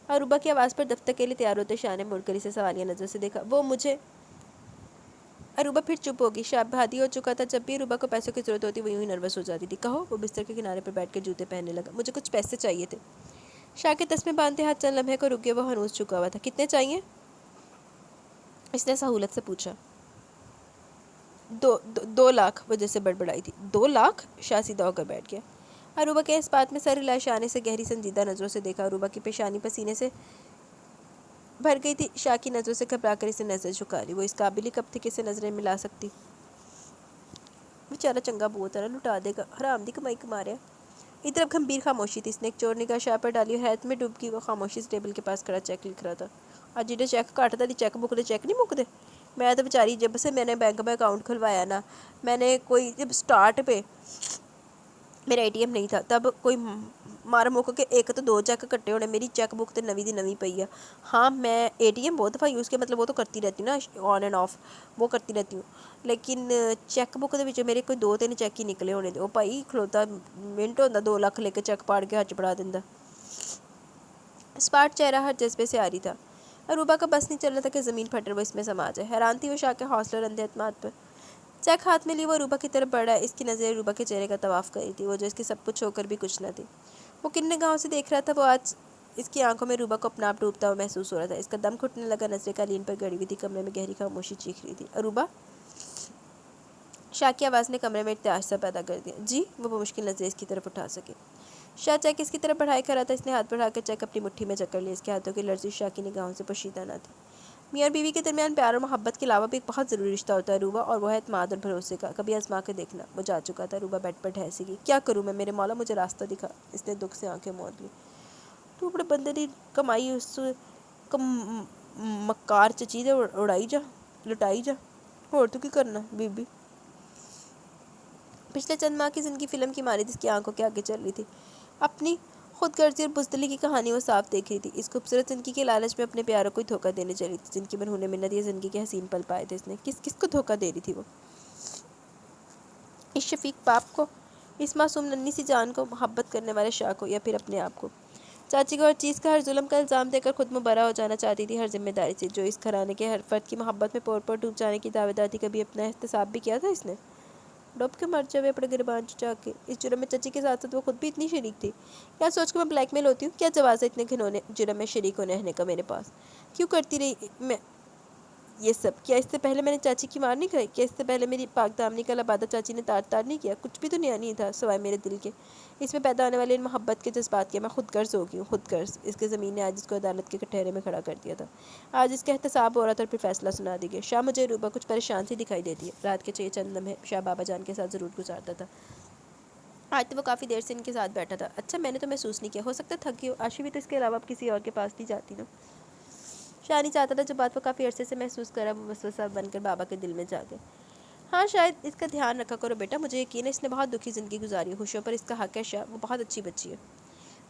اور روبہ کی آواز پر دفتر کے لیے تیار ہوتے شاہ نے مڑ کر اسے سوالیہ نظر سے دیکھا۔ وہ مجھے روبہ پھر چپ ہوگی۔ شاہ بھادی ہو چکا تھا، جب بھی روبہ کو پیسوں کی ضرورت ہوتی وہ یوں ہی نروس ہو جاتی تھی۔ کہو، وہ بستر کے کنارے پر بیٹھ کر جوتے پہننے لگا۔ مجھے کچھ پیسے چاہیے تھے۔ شاہ کے تسمے باندھتے ہاتھ چند لمحے کو رک گئے، وہ ہنوز چکا ہوا تھا۔ کتنے چاہیے؟ اس نے سہولت سے پوچھا۔ 2 لاکھ، وہ جیسے بڑبڑائی تھی۔ 2 لاکھ؟ شاہ سیدھا ہو کر بیٹھ گیا۔ روبہ کے اس بات میں سر ہلائے شاہ نے اسے گہری سنجیدہ نظروں سے دیکھا۔ روبہ کی پیشانی پسینے سے بھر گئی تھی۔ شاہ کی نظروں سے گھبرا کر اسے نظر جھکا لی۔ وہ اس قابل ہی کب تھی کہ اسے نظریں ملا سکتی؟ بیچارہ چنگا بہت ہے، لٹا دے گا، حرام دی کمائی کما رہا ہے۔ ادھر اب گھمبیر خاموشی تھی۔ اس نے ایک چور نگاہ شاہ پر ڈالی اور حیرت میں ڈوب گئی۔ وہ خاموشی سے ٹیبل کے پاس کھڑا چیک لکھ رہا تھا۔ ਅੱਜ ਜਿਹੜੇ ਚੈੱਕ ਕੱਟਦਾ ਦੀ ਚੈੱਕ ਬੁੱਕ ਦੇ ਚੈੱਕ نہیں مکتے. میں تو بیچاری جب سے میں نے بینک میں اکاؤنٹ کھلوایا نا, میں نے کوئی جب سٹارٹ پہ میرا اے ٹی ایم نہیں تھا تب کوئی مار مک کے ایک تو 2 چیک کٹے ہونے. میری چیک بک تو نویں دی نویں پئی ہے. ہاں میں اے ٹی ایم بہت دفعہ یوز کیا, مطلب وہ تو کرتی رہتی ہوں نا آن اینڈ آف, وہ کرتی رہتی ہوں, لیکن چیک بک دے وچ میرے کوئی 2-3 چیک ہی نکلے ہونے. وہ بھائی کھلوتا منٹ ہوتا 2 لاکھ لے کے چیک پاڑ کے ہاتھ پڑا دیندا. اسپاٹ چہرہ ہر جذبے سے آ رہی تھا. عروبہ کا بس نہیں چل رہا تھا کہ زمین پھٹ وہ اس میں سما جائے. حیران تھی وہ شاہ کے حوصلہ رندِ اعتماد پر. چیک ہاتھ میں لی وہ عروبہ کی طرف بڑھا. اس کی نظریں عروبہ کے چہرے کا طواف کر رہی تھی, وہ جو اس کے سب کچھ ہو کر بھی کچھ نہ تھی. وہ کن نگاہوں سے دیکھ رہا تھا, وہ آج اس کی آنکھوں میں عروبہ کو اپنا آپ ڈوبتا ہوا محسوس ہو رہا تھا. اس کا دم گھٹنے لگا, نظریں قالین پر گڑی ہوئی تھی, کمرے میں گہری خاموشی چیخ رہی تھی. عروبہ, شاہ کی آواز نے کمرے میں ارتعاش سا پیدا کر دیا. جی. وہ بمشکل نظریں اس کی طرف اٹھا سکے. شاہ چیک اس کی طرف بڑھائے کھڑا تھا. اس نے ہاتھ بڑھا کر چیک اپنی مٹھی میں جکڑ لیا. اس کے ہاتھوں کی لرزش شاہ کی نگاہوں سے پوشیدہ نہ تھی. میاں اور بیوی کے درمیان پیار اور محبت کے علاوہ بھی ایک بہت ضروری رشتہ ہوتا ہے عروبہ, اور وہ ہے اعتماد اور بھروسے کا. کبھی آزما کے دیکھنا. وہ جا چکا تھا. عروبہ بیڈ پر ڈھیسی گئی. کیا کروں میں, میرے مولا مجھے راستہ دکھا. اس نے دکھ سے آنکھیں موند لی. تو بڑے بندے دی کمائی اس مکار چچی دے اڑائی جا, لٹائی جا. اور تو کی کرنا بی بی. پچھلے چند ماہ کی زندگی فلم کی مانند اس کی آنکھوں کے آگے چل رہی تھی. اپنی خود غرضی اور بزدلی کی کہانی وہ صاف دیکھ رہی تھی. اس خوبصورت زندگی کے لالچ میں اپنے پیاروں کو ہی دھوکہ دینے چلی تھی, جن کی مرہون منت یہ زندگی کے حسین پل پائے تھے. اس نے کس کو دھوکہ دے رہی تھی وہ؟ اس شفیق باپ کو, اس معصوم ننھی سی جان کو, محبت کرنے والے شاہ کو, یا پھر اپنے آپ کو؟ چاچی کو ہر چیز کا, ہر ظلم کا الزام دے کر خود مبرا ہو جانا چاہتی تھی, ہر ذمہ داری سے. جو اس گھرانے کے ہر فرد کی محبت میں پور ڈوب جانے کی دعویدار تھی. کبھی اپنا احتساب بھی کیا تھا اس نے؟ ڈوب کے مر جاوے اپنے گربان چچا کے. اس جرم میں چچی کے ساتھ ساتھ وہ خود بھی اتنی شریک تھی. کیا سوچ کے میں بلیک میل ہوتی ہوں؟ کیا جواز ہے اتنے گھنونے جرم میں شریک ہونے کا میرے پاس؟ کیوں کرتی رہی میں یہ سب؟ کیا اس سے پہلے میں نے چاچی کی مار نہیں کھائی؟ کیا اس سے پہلے میری پاک دامنی کا لبادہ چاچی نے تار نہیں کیا؟ کچھ بھی تو نیا نہیں تھا سوائے میرے دل کے. اس میں پیدا ہونے والے ان محبت کے جذبات کے. میں خود غرض ہو گئی ہوں, خود غرض. اس کے زمین نے آج اس کو عدالت کے کٹہرے میں کھڑا کر دیا تھا. آج اس کا احتساب ہو رہا تھا اور پھر فیصلہ سنا دی گیا. شاہ, مجھے عروبہ کچھ پریشان سی دکھائی دیتی ہے. رات کے 6 چند لمحے شاہ بابا جان کے ساتھ ضرور گزارتا تھا. آج تو وہ کافی دیر سے ان کے ساتھ بیٹھا تھا. اچھا, میں نے تو محسوس نہیں کیا. ہو سکتا تھک گئی ہو. آشی بھی تو اس کے علاوہ اب کسی اور کے پاس نہیں جاتی نا. شاہ نہیں چاہتا تھا جو بات وہ کافی عرصے سے محسوس کرا وہ وسوسہ بن کر بابا کے دل میں جا گیا. ہاں, شاید اس کا دھیان رکھا کرو بیٹا. مجھے یقین ہے اس نے بہت دکھی زندگی گزاری ہے. خوشیوں پر اس کا حق ہے شاہ. وہ بہت اچھی بچی ہے.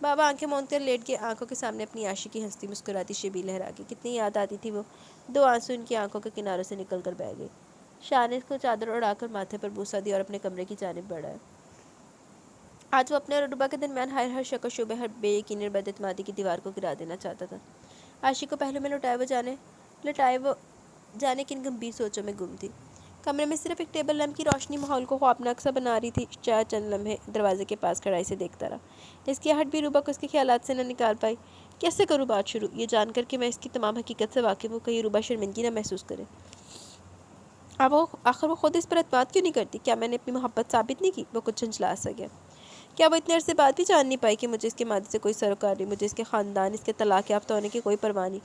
بابا آنکھیں موند کر لیٹ کے آنکھوں کے سامنے اپنی عاشق کی ہستی مسکراتی شبیہ لہرا گئی. کتنی یاد آتی تھی وہ. 2 آنسو ان کی آنکھوں کے کناروں سے نکل کر بہہ گئے. شاہ نے اس کو چادر اڑا کر ماتھے پر بوسہ دیا اور اپنے کمرے کی جانب بڑھا. آج وہ اپنے اور عروبہ کے درمیان ہر شک و شبہ, ہر بے یقینی اور بد اعتمادی کی دیوار کو گرا دینا چاہتا تھا. عاشق کو پہلو میں لٹائے وہ جانے کن گمبھیر سوچوں میں گم تھی. کمرے میں صرف ایک ٹیبل لیمپ کی روشنی ماحول کو خوابناک سا بنا رہی تھی. شاہ چند لمحے دروازے کے پاس کھڑائی سے دیکھتا رہا. اس کی ہٹ بھی عروبہ کو اس کے خیالات سے نہ نکال پائی. کیسے کروں بات شروع, یہ جان کر کہ میں اس کی تمام حقیقت سے واقف ہوں, کہیں عروبہ شرمندگی نہ محسوس کرے. آخر وہ خود اس پر اعتماد کیوں نہیں کرتی؟ کیا میں نے اپنی محبت ثابت نہیں کی؟ وہ کچھ جھنجھلا سا گیا. کیا وہ اتنے عرصے بعد بھی جان نہیں پائی کہ مجھے اس کے مادے سے کوئی سروکار نہیں, مجھے اس کے خاندان, اس کے طلاق یافتہ ہونے کی کوئی پرواہ نہیں.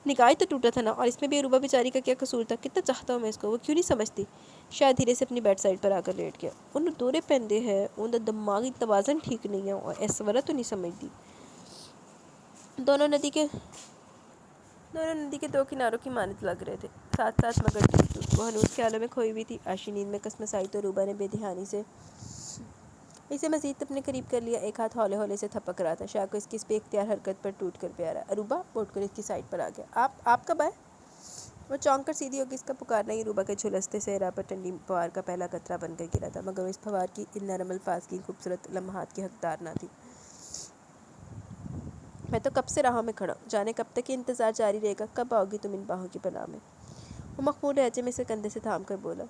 نکاح تو ٹوٹا تھا نا, اور اس میں بھی عروبہ بیچاری کا کیا قصور تھا؟ کتنا چاہتا ہوں میں اس کو, وہ کیوں نہیں سمجھتی؟ شاید دھیرے سے اپنی بیڈ سائڈ پر آ کر لیٹ گیا. انہوں دورے پہندے ہیں, انہوں دماغی توازن ٹھیک نہیں ہے, اور ایسورہ تو نہیں سمجھتی. دونوں ندی کے 2 کناروں کی مانند لگ رہے تھے, ساتھ ساتھ مگر دور دور. وہ ہنوز خیالوں میں کھوئی ہوئی تھی. عاشی نیند میں کسمسائی تو عروبہ نے بے دھیانی سے اسے مزید اپنے قریب کر لیا. ایک ہاتھ ہولے ہولے سے تھپک رہا تھا. شاہ کو اس کی اس بے اختیار حرکت پر ٹوٹ کر پیارا. عروبہ اٹھ کر اس کی سائڈ پر آ گیا. آپ کب آئے؟ وہ چونک کر سیدھی ہوگی. اس کا پکارنا ہی عروبہ کے جھلستے صحرا پر ٹھنڈی پہاڑ کا پہلا قطرہ بن کر گرا تھا, مگر وہ اس پھوار کی ان نرم الفاظ کی خوبصورت لمحات کی حقدار نہ تھی. میں تو کب سے راہوں میں کھڑا ہوں, جانے کب تک یہ انتظار جاری رہے گا. کب آؤ گی تم ان باہوں کی پناہ میں؟ وہ مخمور لہجے میں سے کندھے سے تھام کر بولا.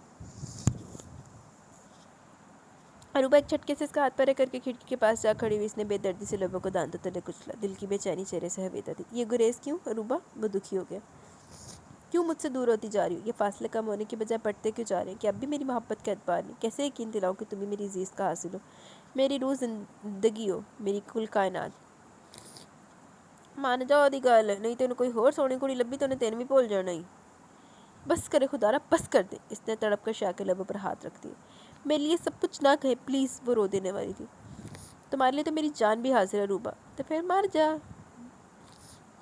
عروبہ ایک جھٹکے سے اس کا ہاتھ پرے کر کے کھڑکی کے پاس جا کھڑی ہوئی. اس نے بے دردی سے لبوں کو دانتوں تلے کچلا. دل کی بے چینی چہرے سے ہویدا تھی. یہ گریز کیوں عروبہ؟ وہ دکھی ہو گیا. کیوں مجھ سے دور ہوتی جا رہی ہو؟ یہ فاصلے کم ہونے کی بجائے بڑھتے کیوں جا رہے ہیں؟ کہ اب بھی میری محبت کا اعتبار نہیں؟ کیسے یقین دلاؤں کہ تمہیں میری عزیز کا حاصل ہو, میری روح زندگی ہو, میری کل کائنات؟ مان جاؤ دی گل ہے, نہیں تینوں کوئی اور سونی کڑی لبھی تو نے تین بھی بھول جانا ہی. بس کرے خدا را, بس کر دے. اس نے تڑپ کر شاہ کے لبوں پر ہاتھ رکھ دیا. میرے لیے سب کچھ نہ کہے پلیز. وہ رو دینے والی تھی. تمہارے لیے تو میری جان بھی حاضر ہے عروبہ. تو پھر مر جا.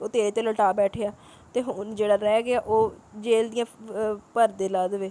ਉਹ ਤੇਰੇ ਤੇ ਲਟਾ ਬੈਠਿਆ ਤੇ ਹੁਣ ਜਿਹੜਾ ਰਹਿ ਗਿਆ ਉਹ ਜੇਲ੍ਹ ਦੀਆਂ ਭਰਦੇ ਲਾ ਦੇਵੇ